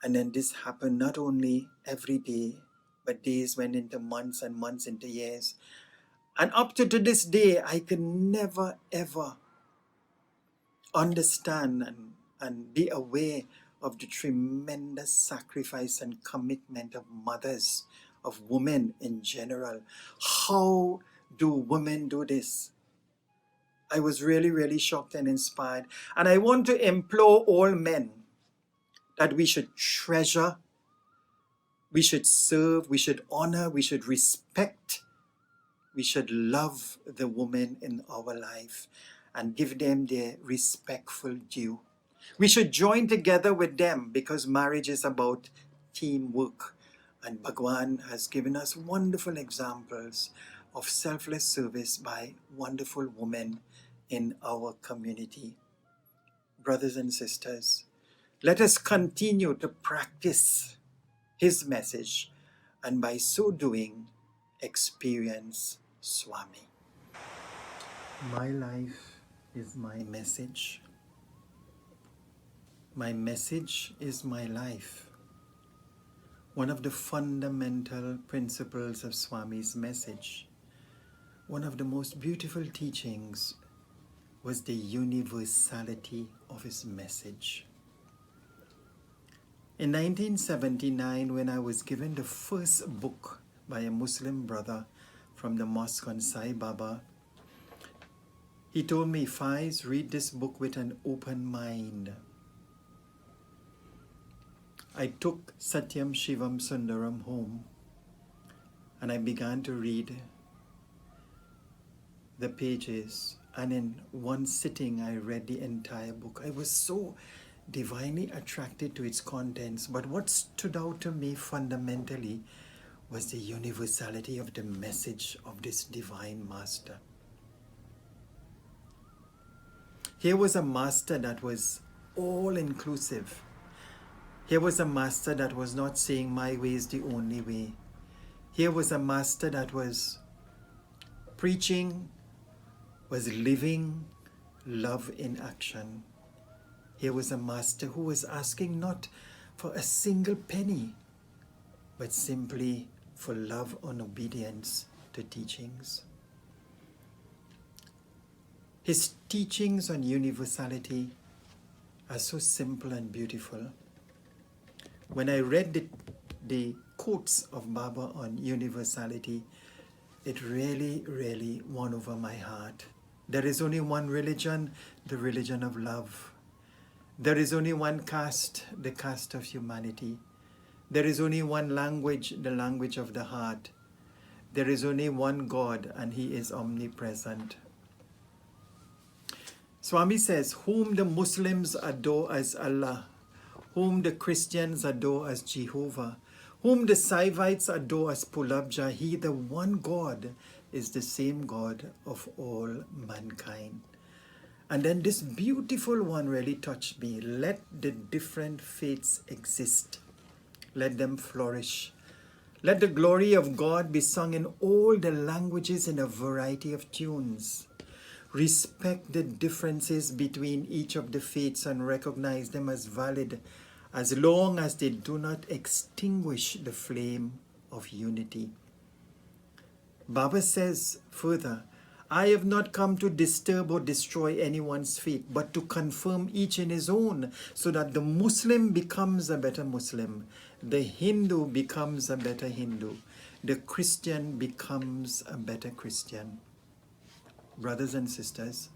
And then this happened not only every day, but days went into months and months into years. And up to this day, I can never ever understand and be aware of the tremendous sacrifice and commitment of mothers, of women in general. How do women do this? I was really, really shocked and inspired. And I want to implore all men that we should treasure, we should serve, we should honor, we should respect, we should love the women in our life and give them their respectful due. We should join together with them because marriage is about teamwork. And Bhagwan has given us wonderful examples of selfless service by wonderful women in our community. Brothers and sisters, let us continue to practice his message and by so doing, experience Swami. My life is my message. My message is my life. One of the fundamental principles of Swami's message, one of the most beautiful teachings, was the universality of his message. In 1979, when I was given the first book by a Muslim brother from the mosque on Sai Baba, he told me, Fize, read this book with an open mind. I took Satyam Shivam Sundaram home and I began to read the pages, and in one sitting I read the entire book. I was so divinely attracted to its contents, but what stood out to me fundamentally was the universality of the message of this divine master. Here was a master that was all-inclusive. Here was a master that was not saying my way is the only way. Here was a master that was preaching, was living love in action. Here was a master who was asking not for a single penny, but simply for love and obedience to teachings. His teachings on universality are so simple and beautiful. When I read the quotes of Baba on universality, it really, really won over my heart. There is only one religion, the religion of love. There is only one caste, the caste of humanity. There is only one language, the language of the heart. There is only one God, and He is omnipresent. Swami says, whom the Muslims adore as Allah, whom the Christians adore as Jehovah, whom the Saivites adore as Pulabja, He, the one God, is the same God of all mankind. And then this beautiful one really touched me. Let the different faiths exist. Let them flourish. Let the glory of God be sung in all the languages in a variety of tunes. Respect the differences between each of the faiths and recognize them as valid as long as they do not extinguish the flame of unity. Baba says further, I have not come to disturb or destroy anyone's faith, but to confirm each in his own, so that the Muslim becomes a better Muslim, the Hindu becomes a better Hindu, the Christian becomes a better Christian. Brothers and sisters,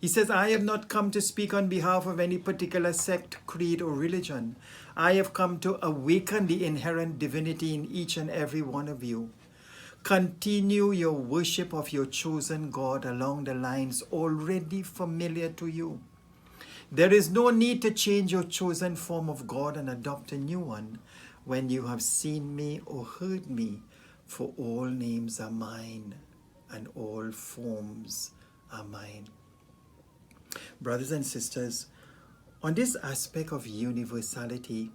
he says, I have not come to speak on behalf of any particular sect, creed, or religion. I have come to awaken the inherent divinity in each and every one of you. Continue your worship of your chosen God along the lines already familiar to you. There is no need to change your chosen form of God and adopt a new one when you have seen me or heard me, for all names are mine and all forms are mine. Brothers and sisters, on this aspect of universality,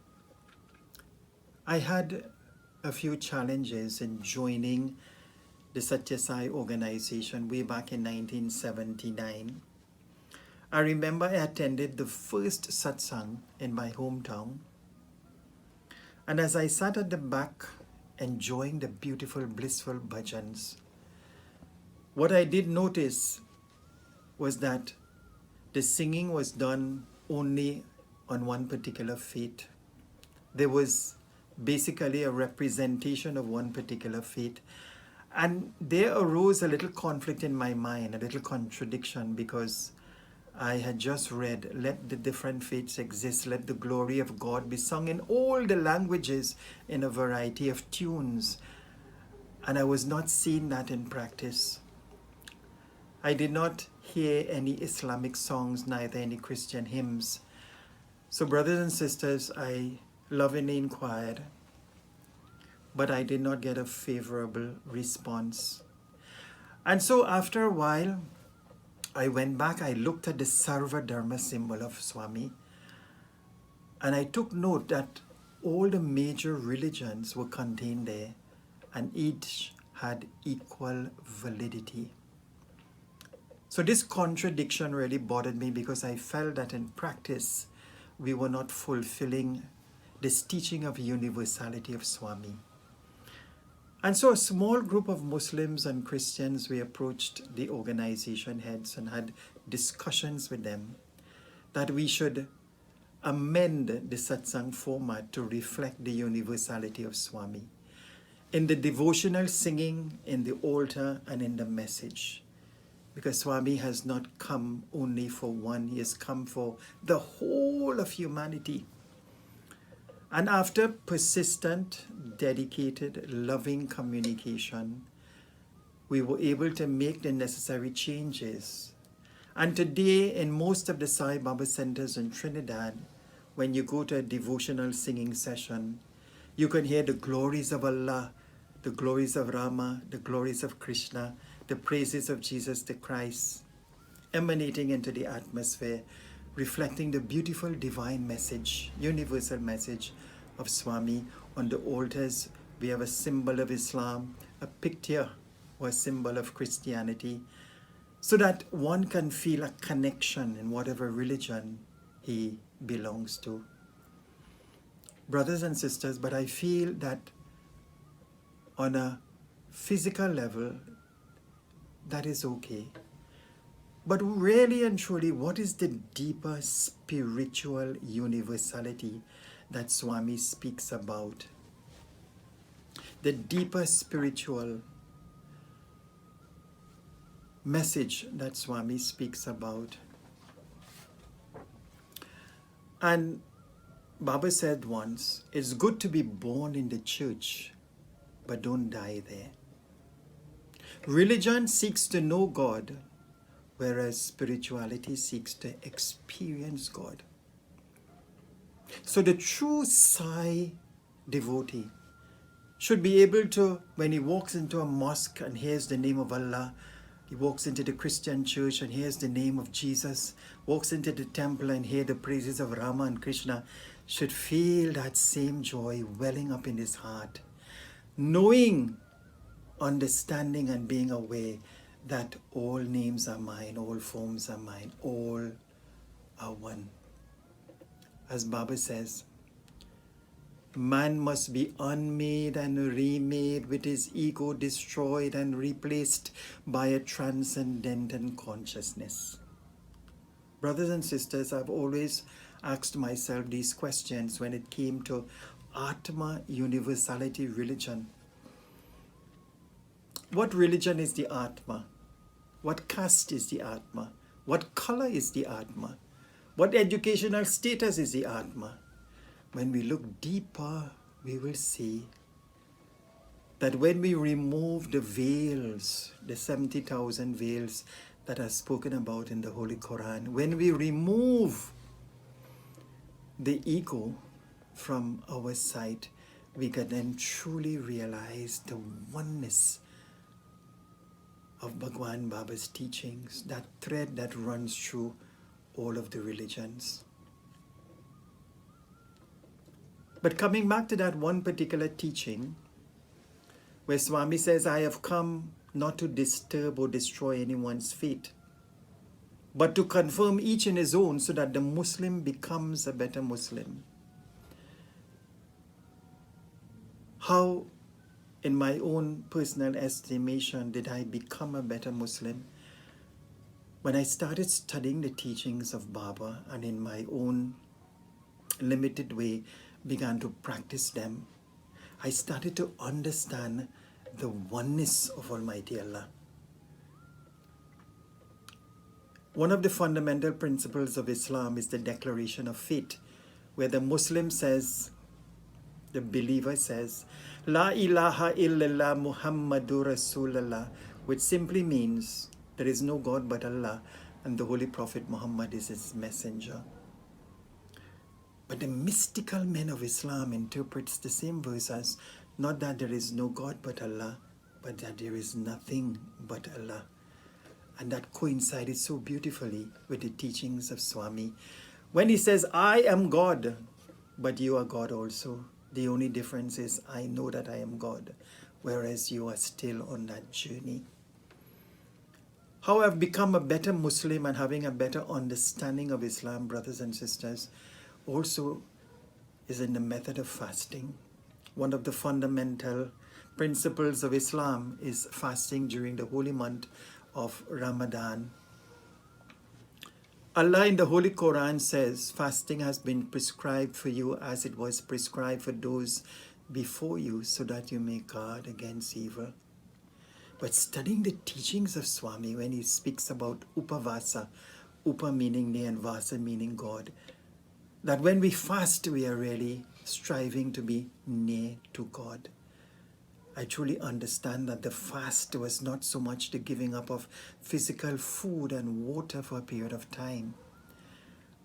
I had a few challenges in joining the Satya Sai organization way back in 1979. I remember I attended the first satsang in my hometown, and as I sat at the back enjoying the beautiful, blissful bhajans, what I did notice was that the singing was done only on one particular faith. There was basically a representation of one particular faith. And there arose a little conflict in my mind, a little contradiction, because I had just read, let the different faiths exist, let the glory of God be sung in all the languages in a variety of tunes. And I was not seeing that in practice. I did not hear any Islamic songs, neither any Christian hymns. So brothers and sisters, I lovingly inquired, but I did not get a favorable response. And so after a while, I went back, I looked at the Sarva Dharma symbol of Swami, and I took note that all the major religions were contained there, and each had equal validity. So this contradiction really bothered me, because I felt that in practice, we were not fulfilling this teaching of universality of Swami. And so a small group of Muslims and Christians, we approached the organization heads and had discussions with them that we should amend the satsang format to reflect the universality of Swami in the devotional singing, in the altar, and in the message. Because Swami has not come only for one, he has come for the whole of humanity. And after persistent, dedicated, loving communication, we were able to make the necessary changes. And today, in most of the Sai Baba centers in Trinidad, when you go to a devotional singing session, you can hear the glories of Allah, the glories of Rama, the glories of Krishna, the praises of Jesus the Christ, emanating into the atmosphere, reflecting the beautiful divine message, universal message of Swami. On the altars, we have a symbol of Islam, a picture or a symbol of Christianity, so that one can feel a connection in whatever religion he belongs to. Brothers and sisters, but I feel that on a physical level, that is okay. But really and truly, what is the deeper spiritual universality that Swami speaks about? The deeper spiritual message that Swami speaks about. And Baba said once, it's good to be born in the church, but don't die there. Religion seeks to know God, whereas spirituality seeks to experience God. So the true Sai devotee should be able to, when he walks into a mosque and hears the name of Allah, he walks into the Christian church and hears the name of Jesus, walks into the temple and hears the praises of Rama and Krishna, should feel that same joy welling up in his heart, knowing, understanding and being aware that all names are mine, all forms are mine, all are one. As Baba says, man must be unmade and remade, with his ego destroyed and replaced by a transcendental consciousness. Brothers and sisters, I've always asked myself these questions when it came to Atma Universality religion. What religion is the Atma? What caste is the Atma? What color is the Atma? What educational status is the Atma? When we look deeper, we will see that when we remove the veils, the 70,000 veils that are spoken about in the Holy Quran, when we remove the ego from our sight, we can then truly realize the oneness of Bhagwan Baba's teachings, that thread that runs through all of the religions. But coming back to that one particular teaching, where Swami says, I have come not to disturb or destroy anyone's faith, but to confirm each in his own so that the Muslim becomes a better Muslim. How, in my own personal estimation, did I become a better Muslim? When I started studying the teachings of Baba and in my own limited way began to practice them, I started to understand the oneness of Almighty Allah. One of the fundamental principles of Islam is the declaration of faith, where the Muslim says, the believer says, La ilaha illallah Muhammadur Rasulullah, which simply means there is no God but Allah, and the Holy Prophet Muhammad is his messenger. But the mystical men of Islam interprets the same verse as not that there is no God but Allah, but that there is nothing but Allah. And that coincided so beautifully with the teachings of Swami. When he says, I am God, but you are God also. The only difference is I know that I am God, whereas you are still on that journey. How I've become a better Muslim and having a better understanding of Islam, brothers and sisters, also is in the method of fasting. One of the fundamental principles of Islam is fasting during the holy month of Ramadan. Allah in the Holy Quran says, fasting has been prescribed for you as it was prescribed for those before you, so that you may guard against evil. But studying the teachings of Swami, when he speaks about Upavasa, Upa meaning near and Vasa meaning God, that when we fast, we are really striving to be near to God. I truly understand that the fast was not so much the giving up of physical food and water for a period of time,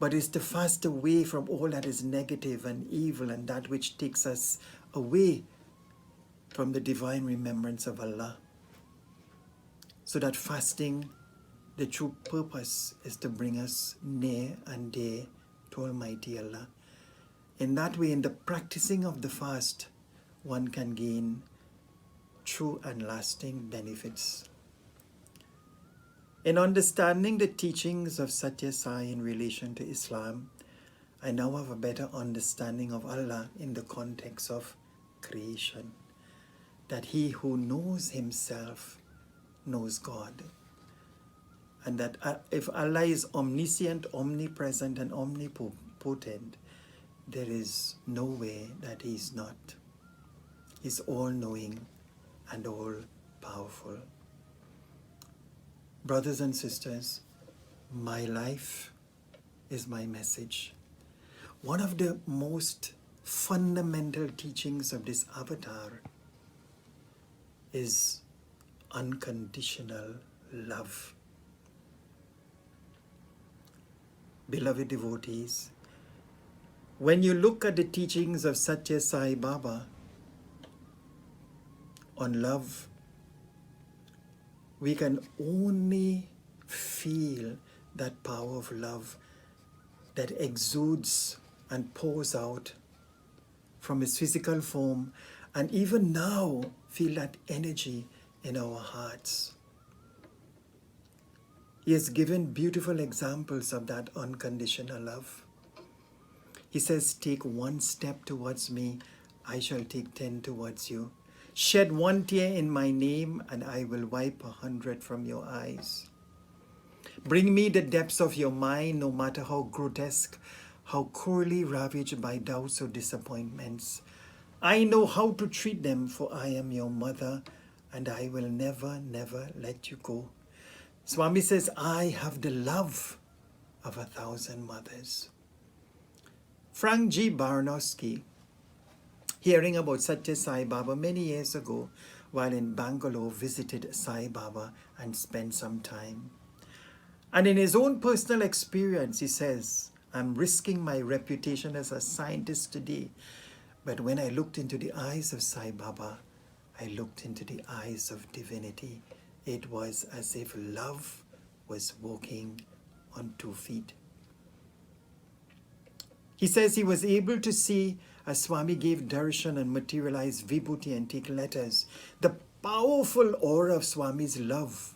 but it's to fast away from all that is negative and evil and that which takes us away from the divine remembrance of Allah. So that fasting, the true purpose is to bring us near and dear to Almighty Allah. In that way, in the practicing of the fast, one can gain true and lasting benefits. In understanding the teachings of Satya Sai in relation to Islam, I now have a better understanding of Allah in the context of creation. that he who knows himself knows God. And that if Allah is omniscient, omnipresent, and omnipotent, there is no way that he is not. He's all-knowing and all-powerful. Brothers and sisters, my life is my message. One of the most fundamental teachings of this avatar is unconditional love. Beloved devotees, when you look at the teachings of Satya Sai Baba on love, we can only feel that power of love that exudes and pours out from his physical form, and even now feel that energy in our hearts. He has given beautiful examples of that unconditional love. He says, take one step towards me, I shall take 10 towards you. Shed one tear in my name, and I will wipe 100 from your eyes. Bring me the depths of your mind, no matter how grotesque, how cruelly ravaged by doubts or disappointments. I know how to treat them, for I am your mother, and I will never, never let you go. Swami says, I have the love of 1,000 mothers. Frank G. Baranowski, hearing about Satya Sai Baba many years ago, while in Bangalore, visited Sai Baba and spent some time. And in his own personal experience, he says, I'm risking my reputation as a scientist today, but when I looked into the eyes of Sai Baba, I looked into the eyes of divinity. It was as if love was walking on 2 feet. He says he was able to see, as Swami gave darshan and materialized vibhuti and take letters, the powerful aura of Swami's love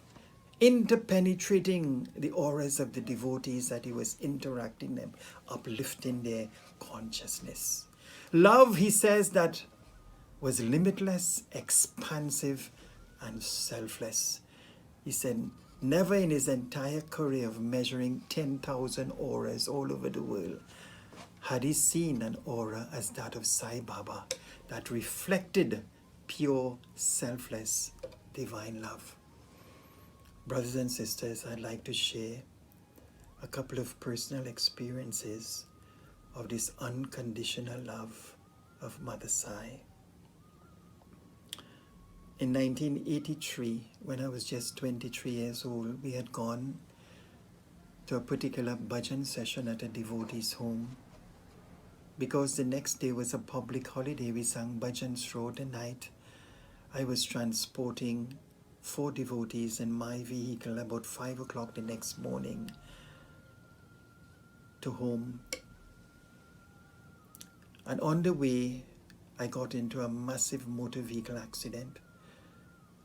interpenetrating the auras of the devotees that he was interacting them, uplifting their consciousness. Love, he says, that was limitless, expansive, and selfless. He said, never in his entire career of measuring 10,000 auras all over the world had he seen an aura as that of Sai Baba that reflected pure, selfless, divine love. Brothers and sisters, I'd like to share a couple of personal experiences of this unconditional love of Mother Sai. In 1983, when I was just 23 years old, we had gone to a particular bhajan session at a devotee's home. Because the next day was a public holiday, we sang bhajans throughout the night. I was transporting 4 devotees in my vehicle about 5 o'clock the next morning to home. And on the way, I got into a massive motor vehicle accident.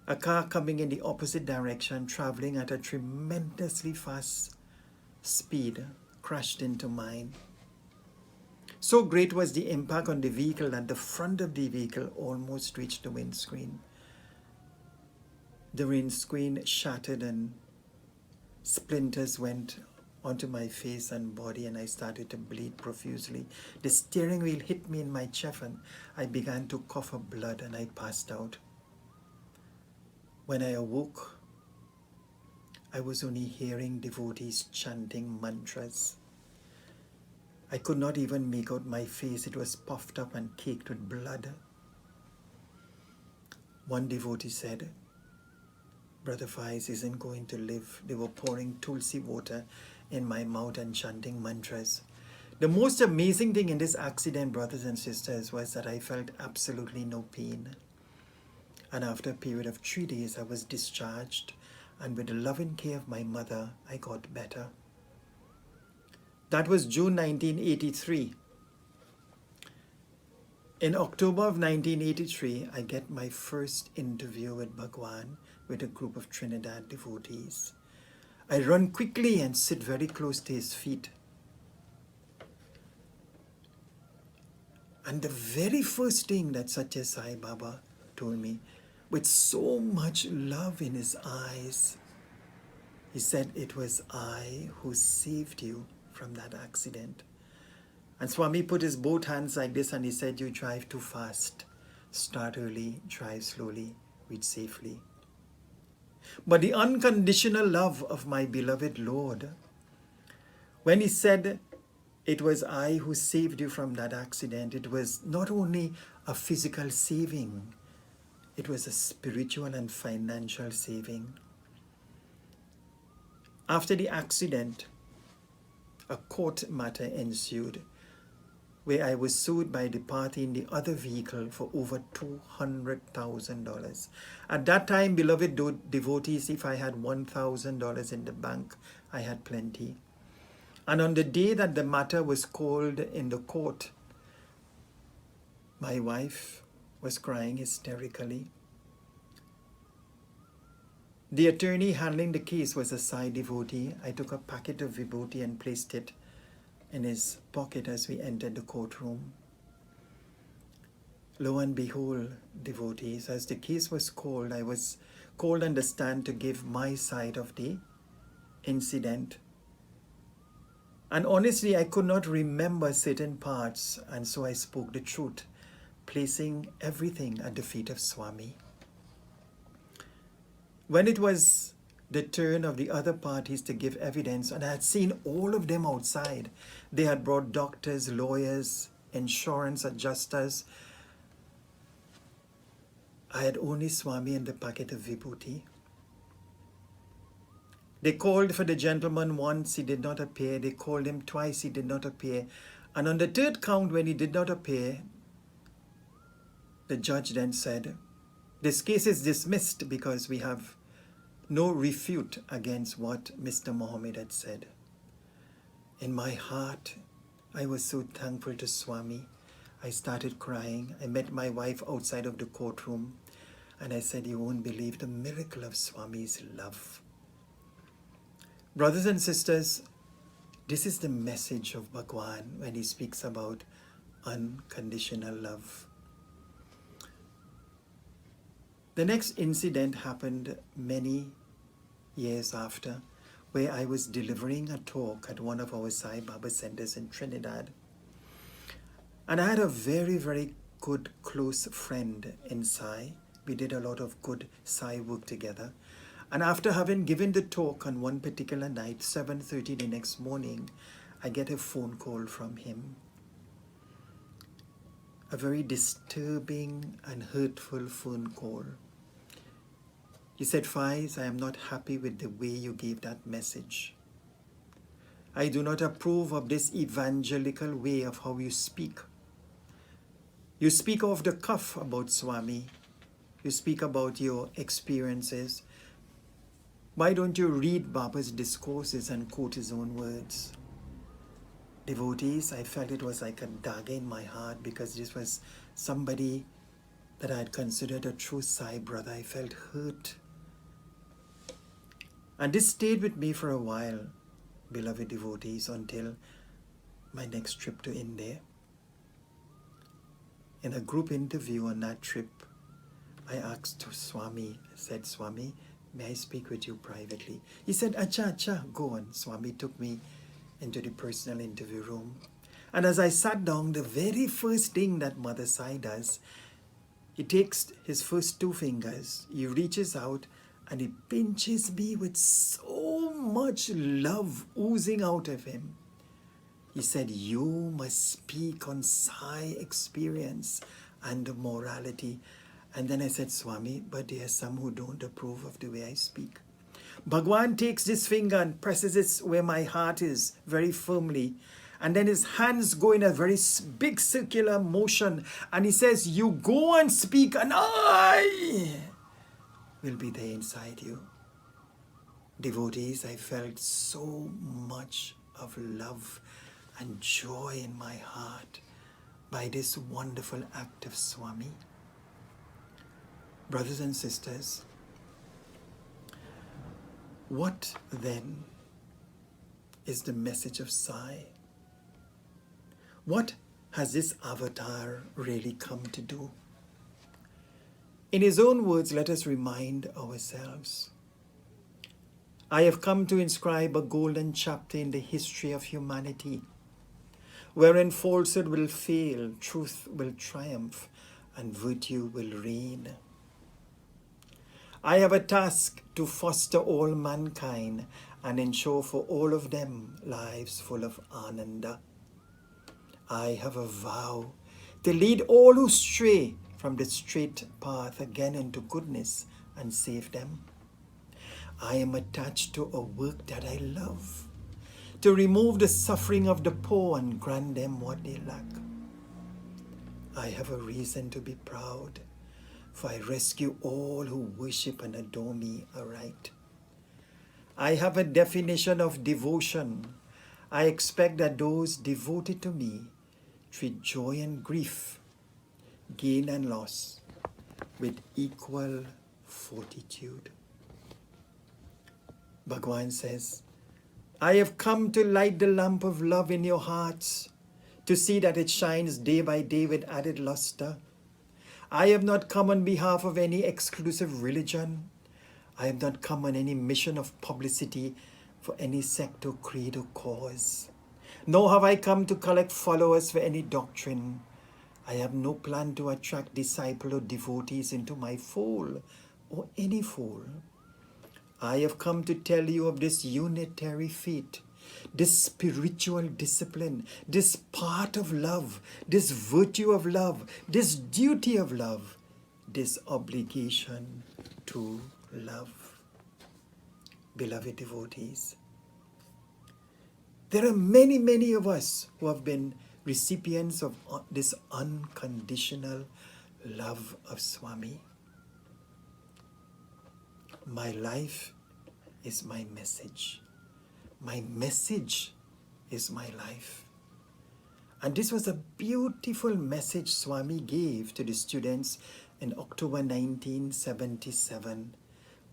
A car coming in the opposite direction, traveling at a tremendously fast speed, crashed into mine. So great was the impact on the vehicle that the front of the vehicle almost reached the windscreen. The windscreen shattered and splinters went onto my face and body, and I started to bleed profusely. The steering wheel hit me in my chest and I began to cough up blood and I passed out. When I awoke, I was only hearing devotees chanting mantras. I could not even make out my face. It was puffed up and caked with blood. One devotee said, Brother Fize isn't going to live. They were pouring tulsi water in my mouth and chanting mantras. The most amazing thing in this accident, brothers and sisters, was that I felt absolutely no pain. And after a period of 3 days, I was discharged, and with the loving care of my mother, I got better. That was June 1983. In October of 1983, I get my first interview with Bhagwan with a group of Trinidad devotees. I run quickly and sit very close to his feet. And the very first thing that Satya Sai Baba told me, with so much love in his eyes. He said, "It was I who saved you from that accident." And Swami put his both hands like this and he said, "You drive too fast. Start early, drive slowly, reach safely." But the unconditional love of my beloved Lord, when he said, "It was I who saved you from that accident," it was not only a physical saving, it was a spiritual and financial saving. After the accident, a court matter ensued where I was sued by the party in the other vehicle for over $200,000. At that time, beloved devotees, if I had $1,000 in the bank, I had plenty. And on the day that the matter was called in the court, my wife was crying hysterically. The attorney handling the case was a Sai devotee. I took a packet of vibhuti and placed it in his pocket as we entered the courtroom. Lo and behold, devotees, as the case was called, I was called on the stand to give my side of the incident. And honestly, I could not remember certain parts, and so I spoke the truth, placing everything at the feet of Swami. When it was the turn of the other parties to give evidence, and I had seen all of them outside, they had brought doctors, lawyers, insurance adjusters. I had only Swami and the packet of vibhuti. They called for the gentleman once, he did not appear. They called him twice, he did not appear. And on the third count, when he did not appear, the judge then said, "This case is dismissed because we have no refute against what Mr. Mohammad had said." In my heart, I was so thankful to Swami. I started crying. I met my wife outside of the courtroom and I said, "You won't believe the miracle of Swami's love." Brothers and sisters, this is the message of Bhagwan when he speaks about unconditional love. The next incident happened many years after, where I was delivering a talk at one of our Sai Baba centers in Trinidad. And I had a very, very good close friend in Sai. We did a lot of good Sai work together. And after having given the talk on one particular night, 7:30 the next morning, I get a phone call from him. A very disturbing and hurtful phone call. He said, "Fize, I am not happy with the way you gave that message. I do not approve of this evangelical way of how you speak. You speak off the cuff about Swami. You speak about your experiences. Why don't you read Baba's discourses and quote his own words?" Devotees, I felt it was like a dagger in my heart because this was somebody that I had considered a true Sai brother. I felt hurt. And this stayed with me for a while, beloved devotees, until my next trip to India. In a group interview on that trip, I asked Swami, I said, "Swami, may I speak with you privately?" He said, Acha, go on." Swami took me into the personal interview room. And as I sat down, the very first thing that Mother Sai does, he takes his first two fingers, he reaches out and he pinches me with so much love oozing out of him. He said, "You must speak on Sai experience and morality." And then I said, "Swami, but there are some who don't approve of the way I speak." Bhagwan takes this finger and presses it where my heart is very firmly. And then his hands go in a very big circular motion. And he says, "You go and speak and I will be there inside you." Devotees, I felt so much of love and joy in my heart by this wonderful act of Swami. Brothers and sisters, what then is the message of Sai? What has this avatar really come to do? In his own words, let us remind ourselves. I have come to inscribe a golden chapter in the history of humanity, wherein falsehood will fail, truth will triumph, and virtue will reign. I have a task to foster all mankind and ensure for all of them lives full of ananda. I have a vow to lead all who stray from the straight path again into goodness and save them. I am attached to a work that I love, to remove the suffering of the poor and grant them what they lack. I have a reason to be proud, for I rescue all who worship and adore me aright. I have a definition of devotion. I expect that those devoted to me treat joy and grief, gain and loss, with equal fortitude. Bhagavan says, I have come to light the lamp of love in your hearts, to see that it shines day by day with added luster. I have not come on behalf of any exclusive religion. I have not come on any mission of publicity for any sect or creed or cause. Nor have I come to collect followers for any doctrine. I have no plan to attract disciples or devotees into my fold or any fold. I have come to tell you of this unitary faith, this spiritual discipline, this part of love, this virtue of love, this duty of love, this obligation to love. Beloved devotees, there are many, many of us who have been recipients of this unconditional love of Swami. My life is my message. My message is my life. And this was a beautiful message Swami gave to the students in October 1977,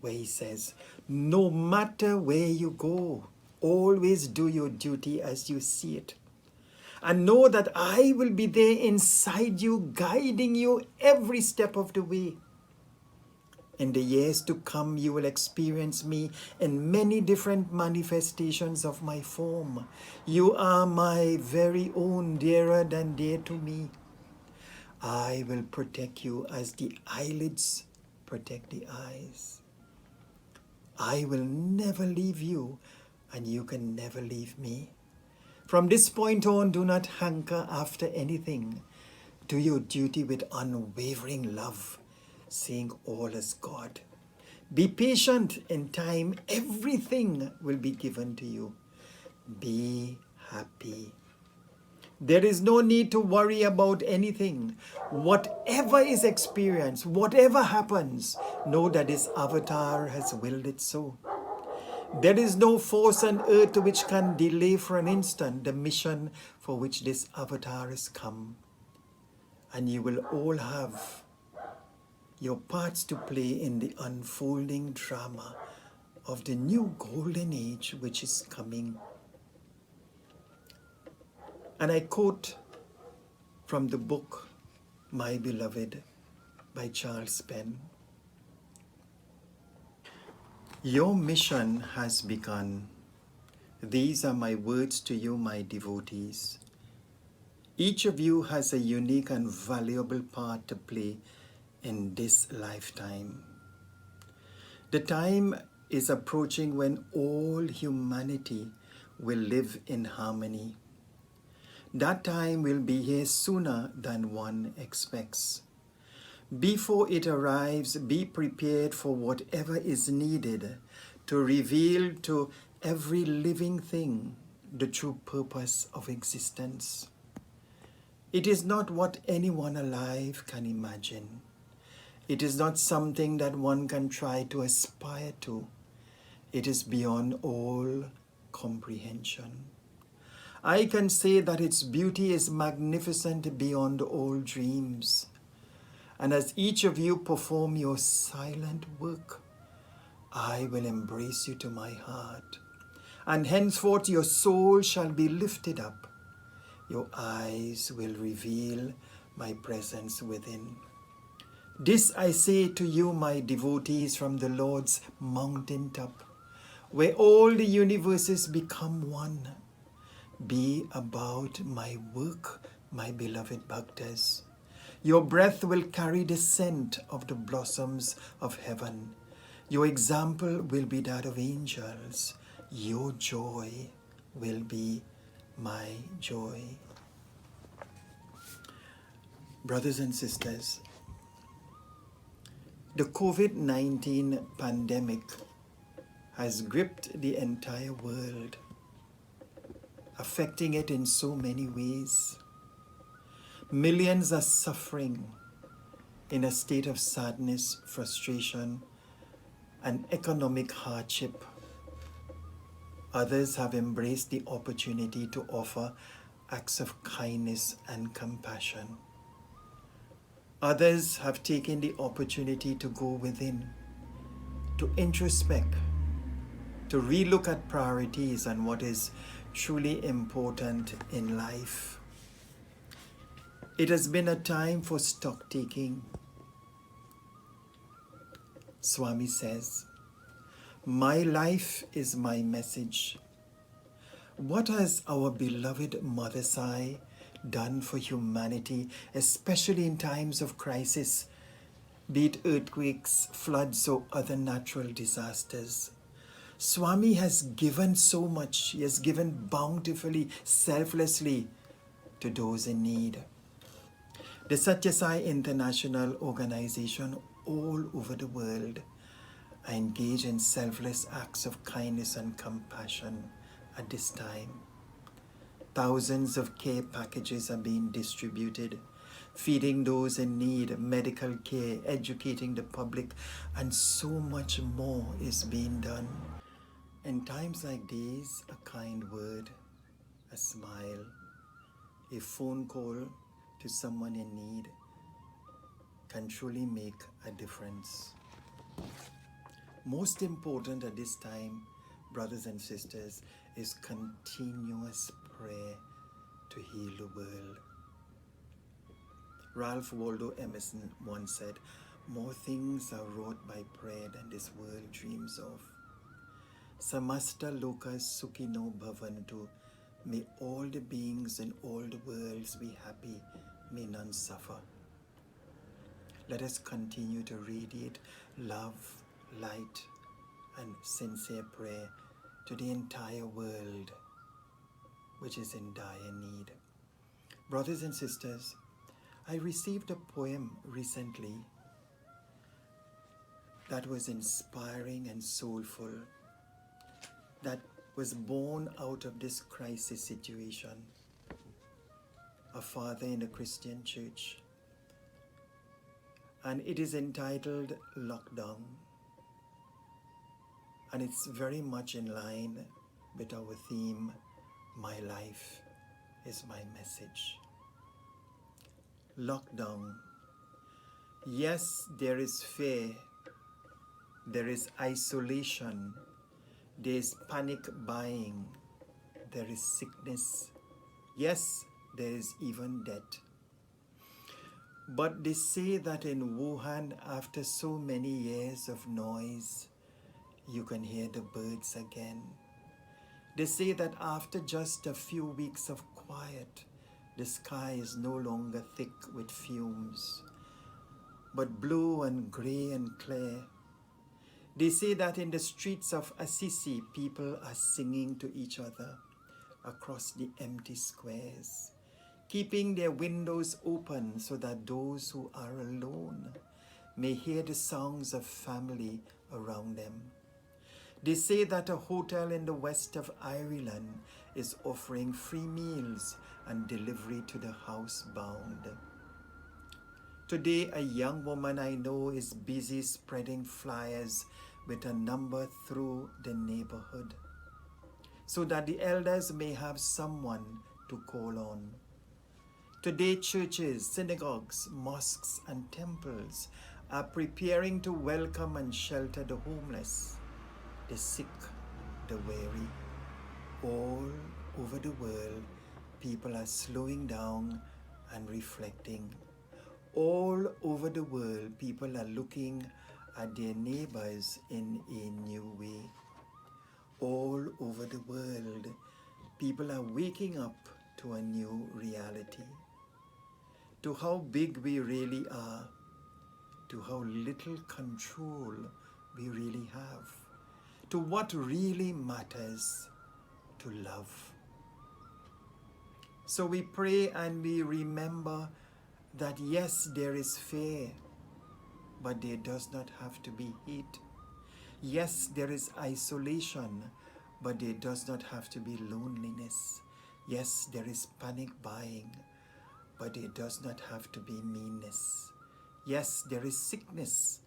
where he says, no matter where you go, always do your duty as you see it. And know that I will be there inside you, guiding you every step of the way. In the years to come, you will experience me in many different manifestations of my form. You are my very own, dearer than dear to me. I will protect you as the eyelids protect the eyes. I will never leave you, and you can never leave me. From this point on, do not hanker after anything. Do your duty with unwavering love, seeing all as God. Be patient. In time, everything will be given to you. Be happy. There is no need to worry about anything. Whatever is experienced, whatever happens, know that this avatar has willed it so. There is no force on earth which can delay for an instant the mission for which this avatar has come. And you will all have your parts to play in the unfolding drama of the new golden age which is coming. And I quote from the book, My Beloved, by Charles Penn. Your mission has begun. These are my words to you, my devotees. Each of you has a unique and valuable part to play in this lifetime. The time is approaching when all humanity will live in harmony. That time will be here sooner than one expects. Before it arrives, be prepared for whatever is needed to reveal to every living thing the true purpose of existence. It is not what anyone alive can imagine. It is not something that one can try to aspire to. It is beyond all comprehension. I can say that its beauty is magnificent beyond all dreams. And as each of you perform your silent work, I will embrace you to my heart. And henceforth your soul shall be lifted up. Your eyes will reveal my presence within. This I say to you, my devotees, from the Lord's mountaintop, where all the universes become one. Be about my work, my beloved bhaktas. Your breath will carry the scent of the blossoms of heaven. Your example will be that of angels. Your joy will be my joy. Brothers and sisters, the COVID-19 pandemic has gripped the entire world, affecting it in so many ways. Millions are suffering in a state of sadness, frustration, and economic hardship. Others have embraced the opportunity to offer acts of kindness and compassion. Others have taken the opportunity to go within, to introspect, to relook at priorities and what is truly important in life. It has been a time for stock taking. Swami says, "My life is my message." What has our beloved Mother Sai done for humanity, especially in times of crisis, be it earthquakes, floods, or other natural disasters? Swami has given so much. He has given bountifully, selflessly to those in need. The Satya Sai International Organization all over the world are engaged in selfless acts of kindness and compassion at this time. Thousands of care packages are being distributed, feeding those in need, medical care, educating the public, and so much more is being done. In times like these, a kind word, a smile, a phone call to someone in need can truly make a difference. Most important at this time, brothers and sisters, is continuous prayer to heal the world. Ralph Waldo Emerson once said, "More things are wrought by prayer than this world dreams of." Samasta lokas sukhino bhavantu. May all the beings in all the worlds be happy, may none suffer. Let us continue to radiate love, light, and sincere prayer to the entire world, which is in dire need. Brothers and sisters, I received a poem recently that was inspiring and soulful, that was born out of this crisis situation. A father in a Christian church. And it is entitled Lockdown. And it's very much in line with our theme, My Life is My Message. Lockdown. Yes, there is fear. There is isolation. There is panic buying. There is sickness. Yes, there is even death. But they say that in Wuhan, after so many years of noise, you can hear the birds again. They say that after just a few weeks of quiet, the sky is no longer thick with fumes, but blue and grey and clear. They say that in the streets of Assisi, people are singing to each other across the empty squares, keeping their windows open so that those who are alone may hear the songs of family around them. They say that a hotel in the west of Ireland is offering free meals and delivery to the housebound. Today, a young woman I know is busy spreading flyers with a number through the neighborhood so that the elders may have someone to call on. Today, churches, synagogues, mosques, and temples are preparing to welcome and shelter the homeless, the sick, the weary. All over the world, people are slowing down and reflecting. all over the world, people are looking at their neighbors in a new way. All over the world, people are waking up to a new reality, to how big we really are, to how little control we really have, to what really matters, to love. So we pray and we remember that yes, there is fear, but there does not have to be hate. Yes, there is isolation, but there does not have to be loneliness. Yes, there is panic buying, but there does not have to be meanness. Yes, there is sickness,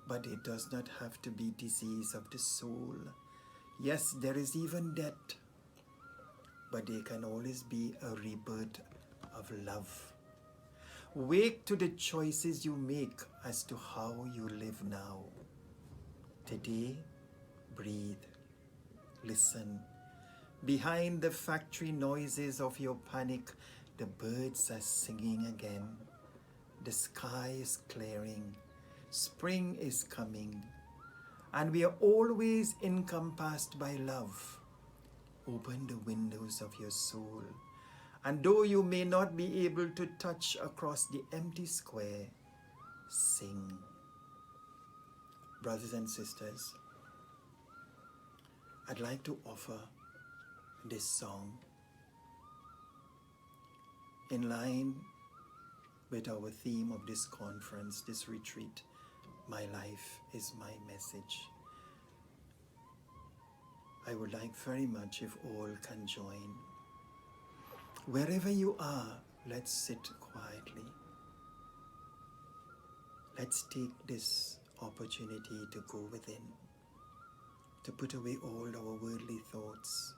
but it does not have to be disease of the soul. Yes, there is even death, but there can always be a rebirth of love. Wake to the choices you make as to how you live now. Today, breathe, listen. Behind the factory noises of your panic, the birds are singing again. The sky is clearing. Spring is coming. And we are always encompassed by love. Open the windows of your soul. And though you may not be able to touch across the empty square, sing. Brothers and sisters, I'd like to offer this song in line with our theme of this conference, this retreat, My Life is My Message. I would like very much if all can join. Wherever you are, let's sit quietly. Let's take this opportunity to go within, to put away all our worldly thoughts,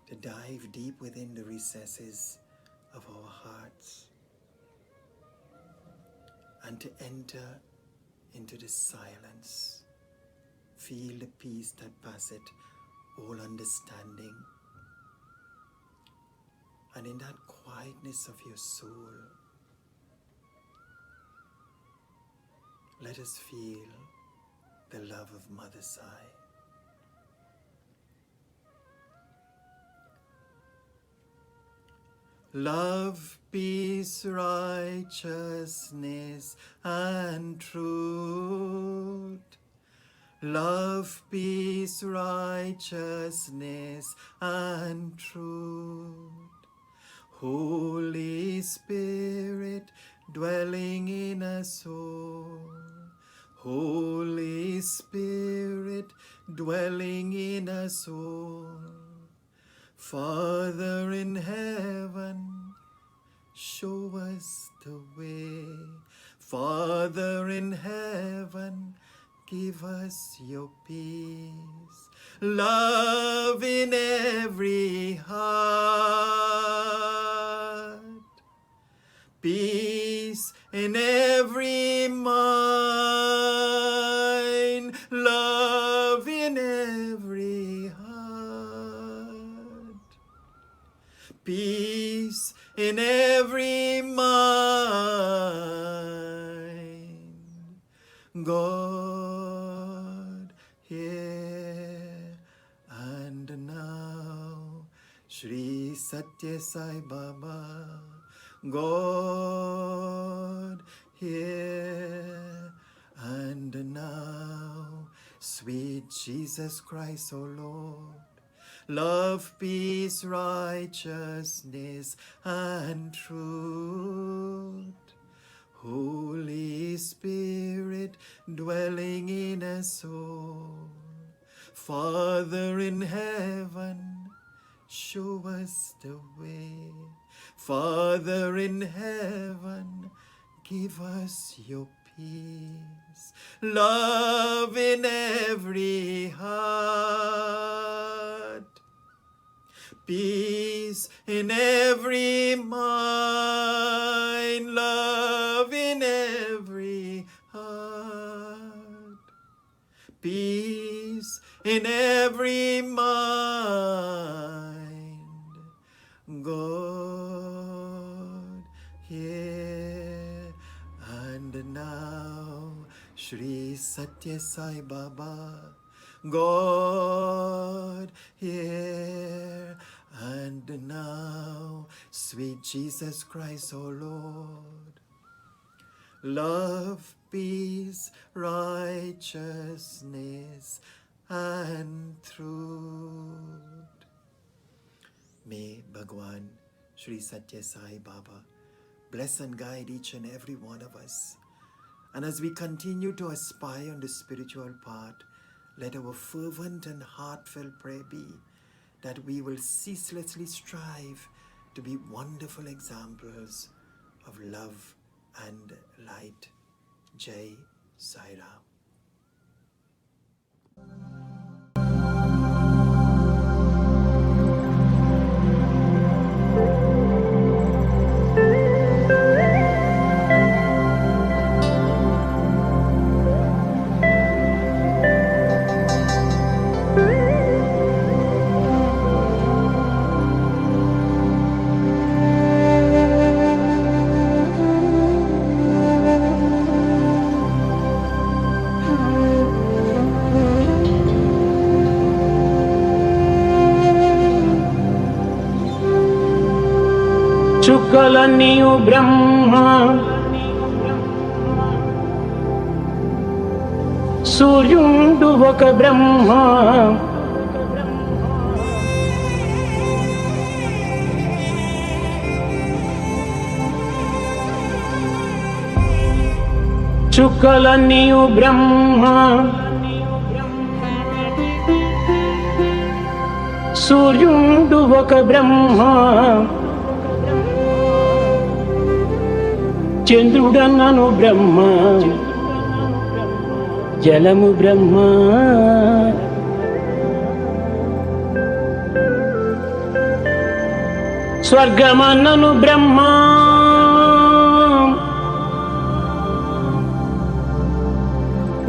to dive deep within the recesses of our hearts, and to enter into the silence. Feel the peace that passeth all understanding. And in that quietness of your soul, let us feel the love of Mother Sai. Love, peace, righteousness, and truth. Love, peace, righteousness, and truth. Holy Spirit, dwelling in us all. Holy Spirit, dwelling in us all. Father in heaven, show us the way. Father in heaven, give us your peace. Love in every heart. Peace in every mind. Love in every heart. Peace in every mind. God, here and now. Shri Satya Sai Baba. God, here and now. Sweet Jesus Christ, O Lord. Love, peace, righteousness, and truth. Holy Spirit, dwelling in us all. Father in heaven, show us the way. Father in heaven, give us your peace. Love in every heart. Peace in every mind. Love in every heart. Peace in every mind. God, hear now, Shri Satya Sai Baba, God, here and now, sweet Jesus Christ, O Lord. Love, peace, righteousness, and truth. May Bhagwan Shri Satya Sai Baba bless and guide each and every one of us. And as we continue to aspire on the spiritual path, let our fervent and heartfelt prayer be that we will ceaselessly strive to be wonderful examples of love and light. Jai Sai Ram. చుక్కలన్నీయు బ్రహ్మ, సూర్యుండు ఒక బ్రహ్మ, చుక్కలన్నీయు బ్రహ్మ, సూర్యుండు ఒక బ్రహ్మ, చంద్రుడన్నను బ్రహ్మ, జలము బ్రహ్మ, స్వర్గమన్నను బ్రహ్మ,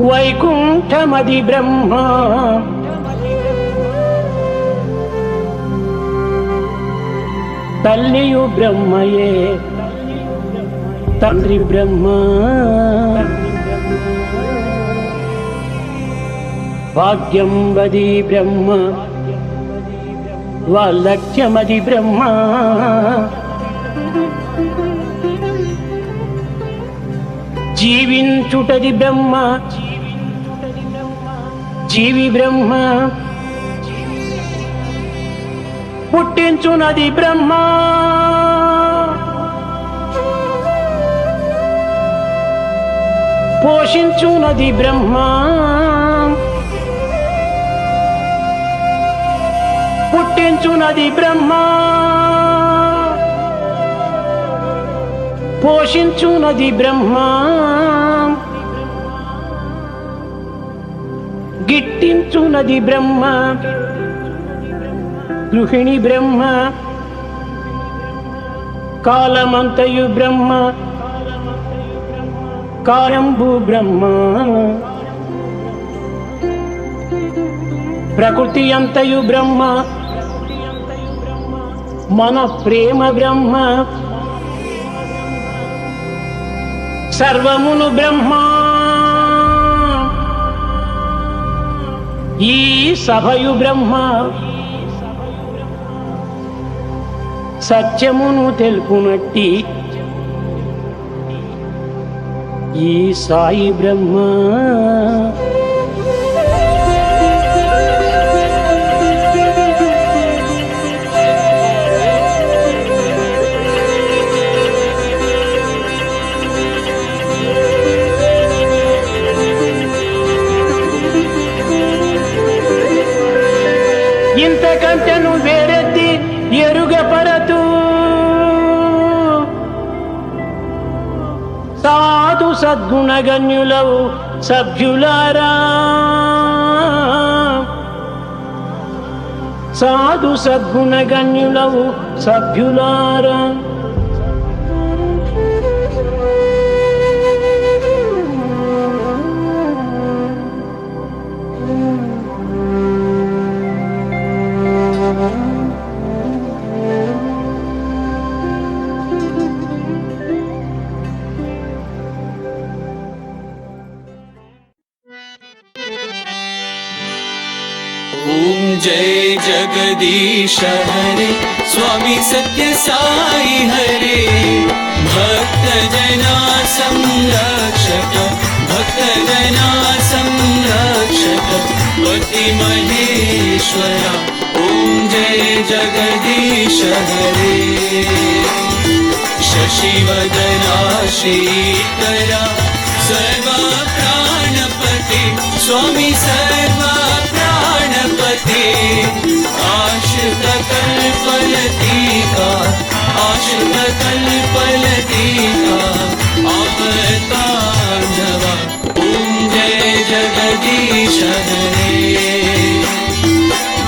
వైకుంఠమది బ్రహ్మ, తల్లియు బ్రహ్మయే, తండ్రి బ్రహ్మ, భాగ్యంబది బ్రహ్మ, వాల్లక్ష్యమది బ్రహ్మ, జీవించుటది బ్రహ్మ, జీవి బ్రహ్మ, పుట్టించునది బ్రహ్మ, పోషించునది బ్రహ్మ, పుట్టించునది బ్రహ్మ, పోషించునది బ్రహ్మ, గిట్టించునది బ్రహ్మ, గృహిణి బ్రహ్మ, కాలమంతయు బ్రహ్మ, కాలంబు బ్రహ్మ, ప్రకృతి అంతయు బ్రహ్మ, మన ప్రేమ బ్రహ్మ, సర్వమును బ్రహ్మ, ఈ సభయు బ్రహ్మ, సత్యమును తెలుపునట్టి ఈ సాయి బ్రహ్మ, ఇంతకంటెను వేరెత్తి ఎరుగపరతు సాధు సద్గుణగణ్యులవు సభ్యులారా, సాధు సద్గుణగణ్యులవు సభ్యులారా, जय जगदीश हरे स्वामी सत्य साई हरे भक्त जना संरक्षक भक्त जना संरक्षक पति महेश्वरा ओम जय जगदीश हरे शशिवदना श्रीकरा सर्व प्राणपते स्वामी सर्व प्राणपते आश्रित कल्पलतिका आश्रित कल्पलतिका आपतांडवा ओम जय जगदीश हरे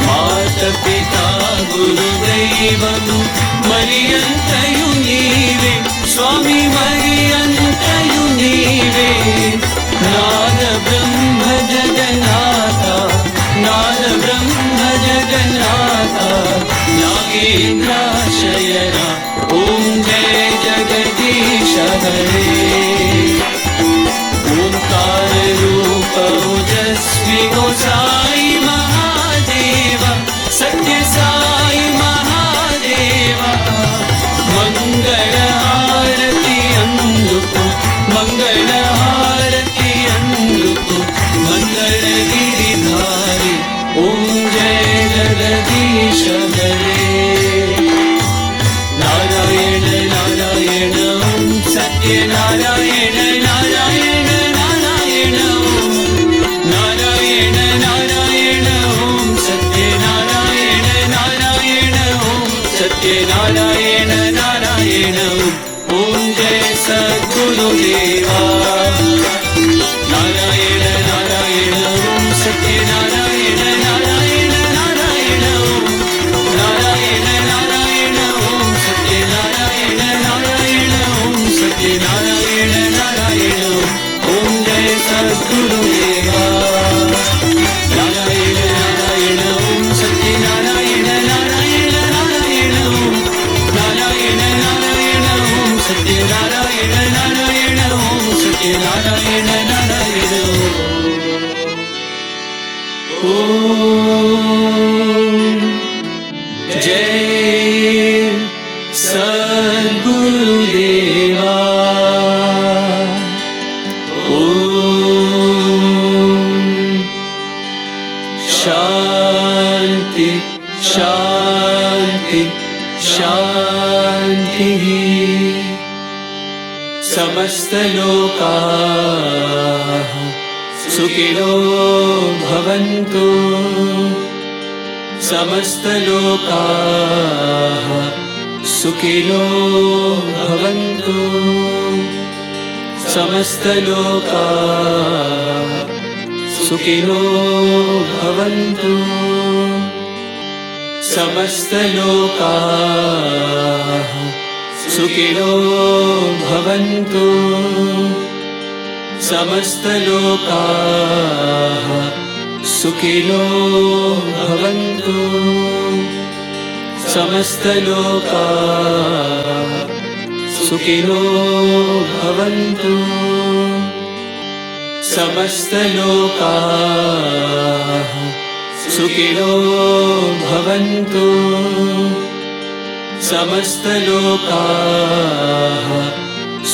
माता पिता गुरुदैवं मरियन्तयु नीवे स्वामी मरियन्तयु नीवे नाद ब्रह्म जगन्नाथा नाद ब्रह्म जगन्नाथा नागेन्द्राशयना ओम जय जगदीश हरे ओंकार रूप ओजस्वी गोसाई महादेव सत्य साई महादेव मंगल आरती अंदुको मंगल आरती अंदुको मंगल गिरिधारी ओम जय जगदीश हरे नारायण नारायण ओम सत्य नारायण नारायण नारायण ओम नारायण नारायण ओम सत्य नारायण नारायण ओम सत्य नारायण नारायण ओम जय सद्गुरुदेवा नारायण नारायण ओम सत्य नारायण नारायण नारायण ओम नारायण नारायण ओम सत्य नारायण नारायण ओम सत्य नारायण नारायण ओम जय सद्गुरुदेवा नारायण नारायण ओम सत्य नारायण नारायण नारायण ओम नारायण नारायण ओम सत्य नारायण नारायण ओम सत्य नारायण नारायण ओम जय सद्गुरुदेवा ओम शांति शांति शांति समस्त लोकाः सुखिनो भवन्तु समस्त लोकाः सुखिनो भवन्तु समस्त लोकाः सुखिनो भवन्तु समस्त लोकाः सुखिनो भवन्तु समस्त लोकाः सुखिनो भवन्तु समस्त लोकाः सुखिनो भवन्तु समस्त लोकाः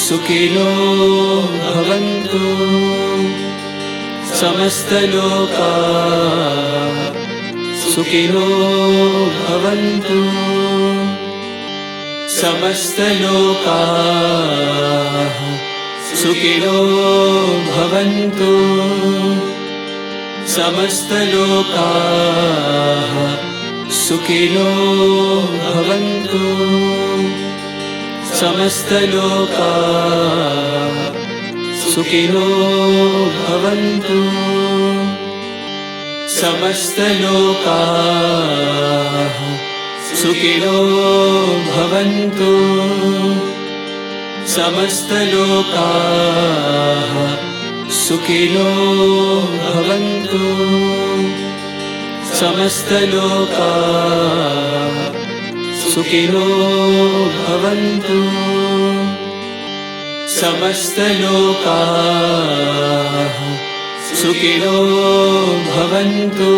सुखिनो भवन्तु समस्त लोकाः सुखिनो भवन्तु समस्त लोकाः सुखिनो भवन्तु समस्त लोकाः सुखिनो भवन्तु समस्त लोकाः सुखिनो भवन्तु समस्त लोकाः सुखिनो भवन्तु समस्त लोकाः सुखिनो भवन्तु समस्त लोकाः सुखिनो भवन्तु समस्त लोकाः सुखिनो भवन्तु समस्त लोकाः सुखिनो भवन्तु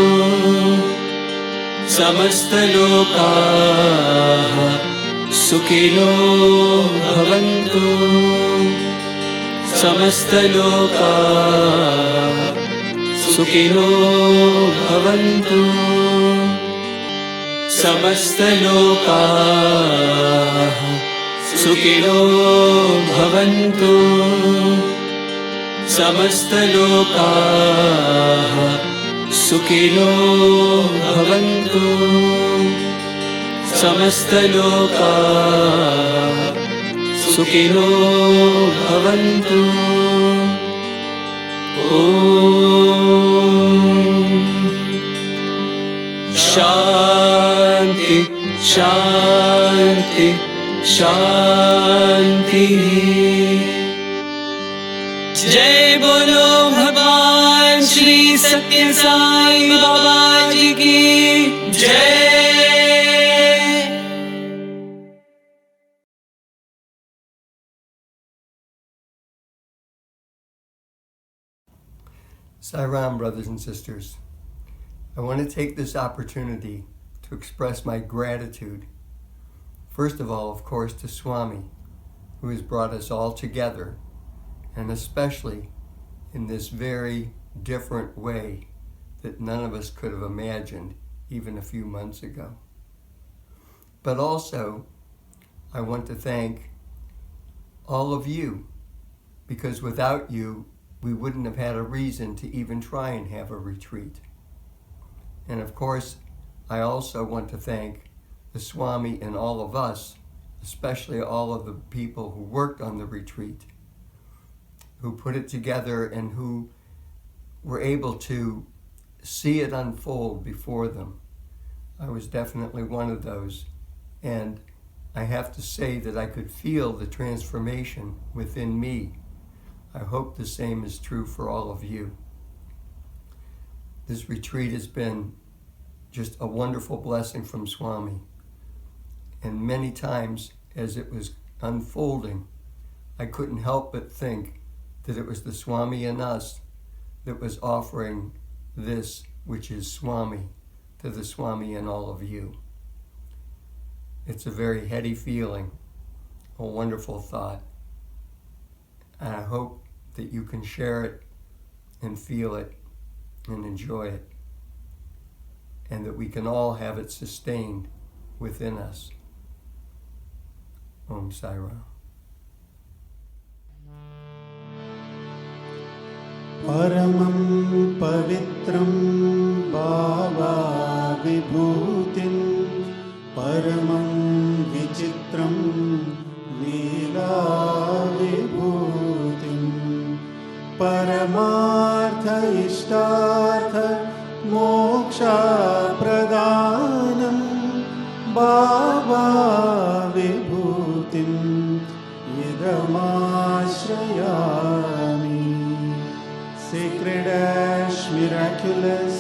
समस्तलोकाः सुखिनो भवन्तु समस्तलोकाः सुखिनो भवन्तु समस्तलोकाः सुखिनो भवन्तु समस्तलोकाः सुखिनो भवन्तु समस्तलोकाः सुखिनो भवन्तु ॐ शान्ति शान्ति शान्तिः जय बोलो भगवान श्री सत्य साई बाबा जी की जय। Sairam, brothers and sisters. I want to take this opportunity to express my gratitude. First of all, of course, to Swami, who has brought us all together, and especially in this very different way that none of us could have imagined even a few months ago. But also, I want to thank all of you, because without you, we wouldn't have had a reason to even try and have a retreat. And of course, I also want to thank the Swami and all of us, especially all of the people who worked on the retreat, who put it together and who were able to see it unfold before them. I was definitely one of those. And I have to say that I could feel the transformation within me. I hope the same is true for all of you. This retreat has been just a wonderful blessing from Swami. And many times as it was unfolding, I couldn't help but think that it was the Swami in us that was offering this, which is Swami, to the Swami in all of you. It's a very heady feeling, a wonderful thought. And I hope that you can share it and feel it and enjoy it, and that we can all have it sustained within us. Om Sai Ram. Paramam pavitram bhava vibhutim Paramam vichitram leela vibhutim Paramartha ishtartha moksha pradhanam bhava vibhutim idamashayami Sacred ash, miraculous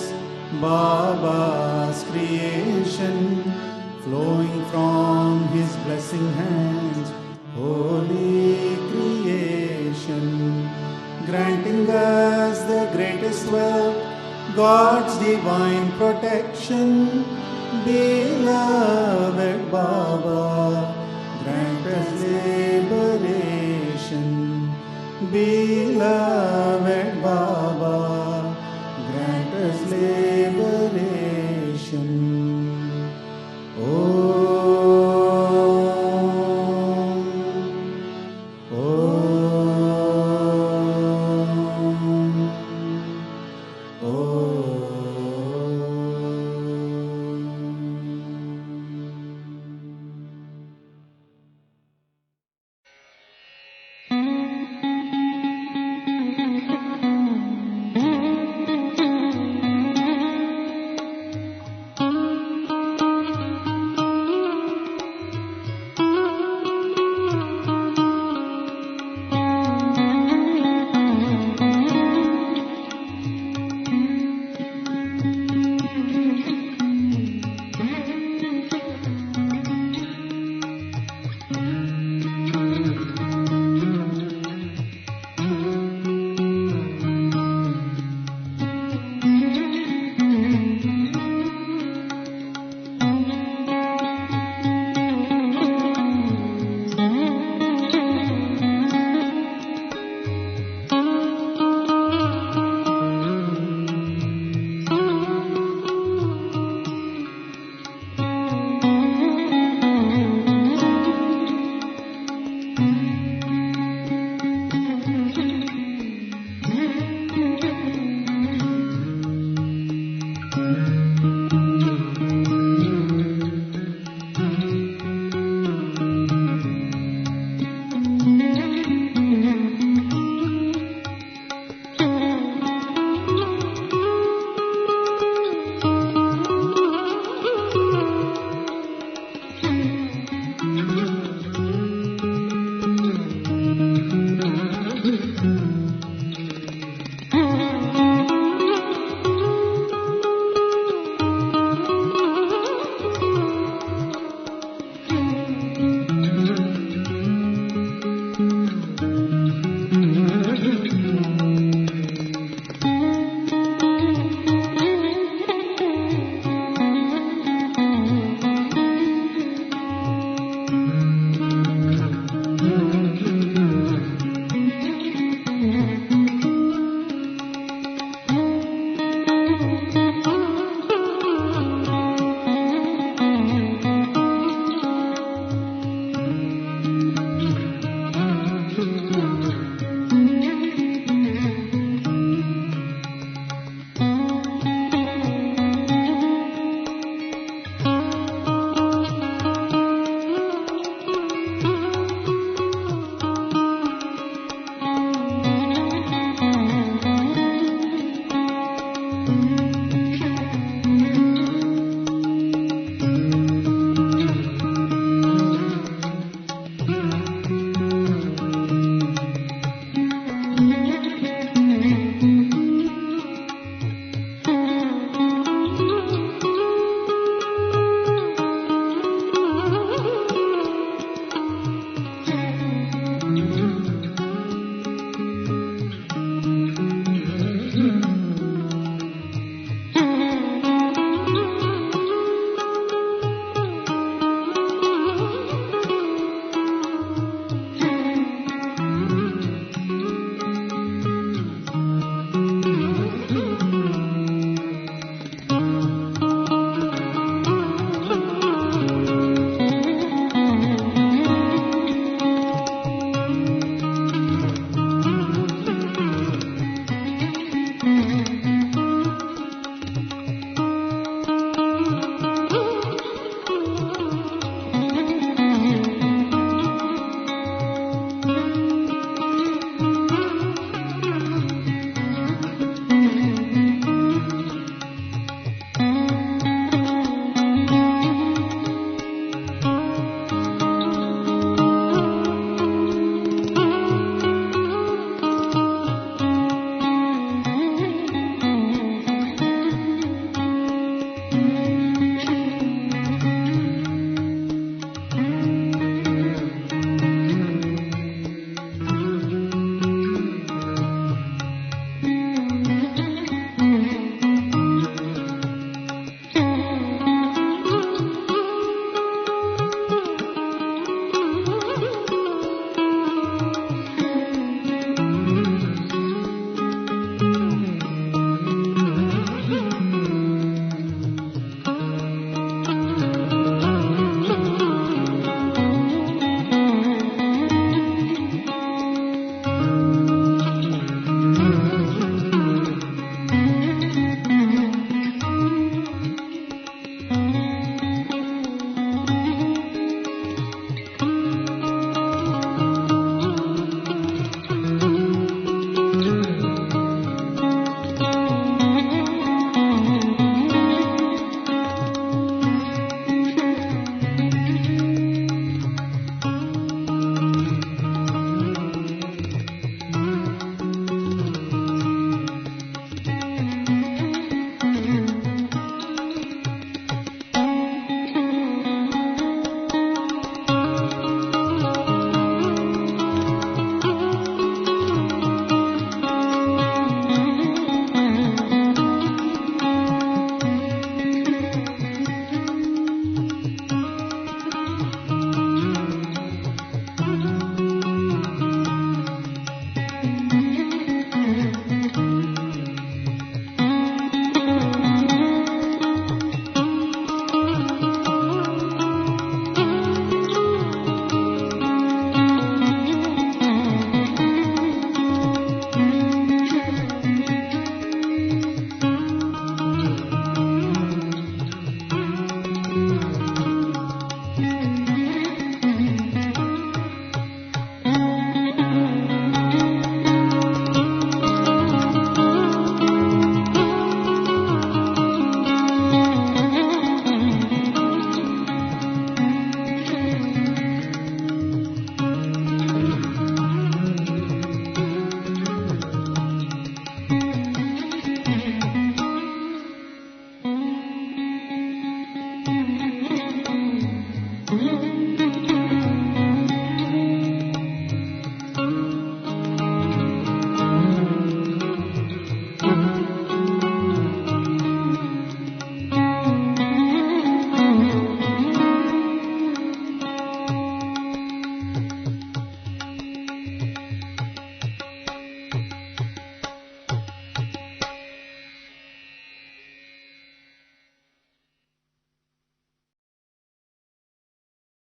Baba's creation, flowing from his blessing hands, holy creation, granting us the greatest wealth, God's divine protection. Beloved Baba, grant us liberation. Beloved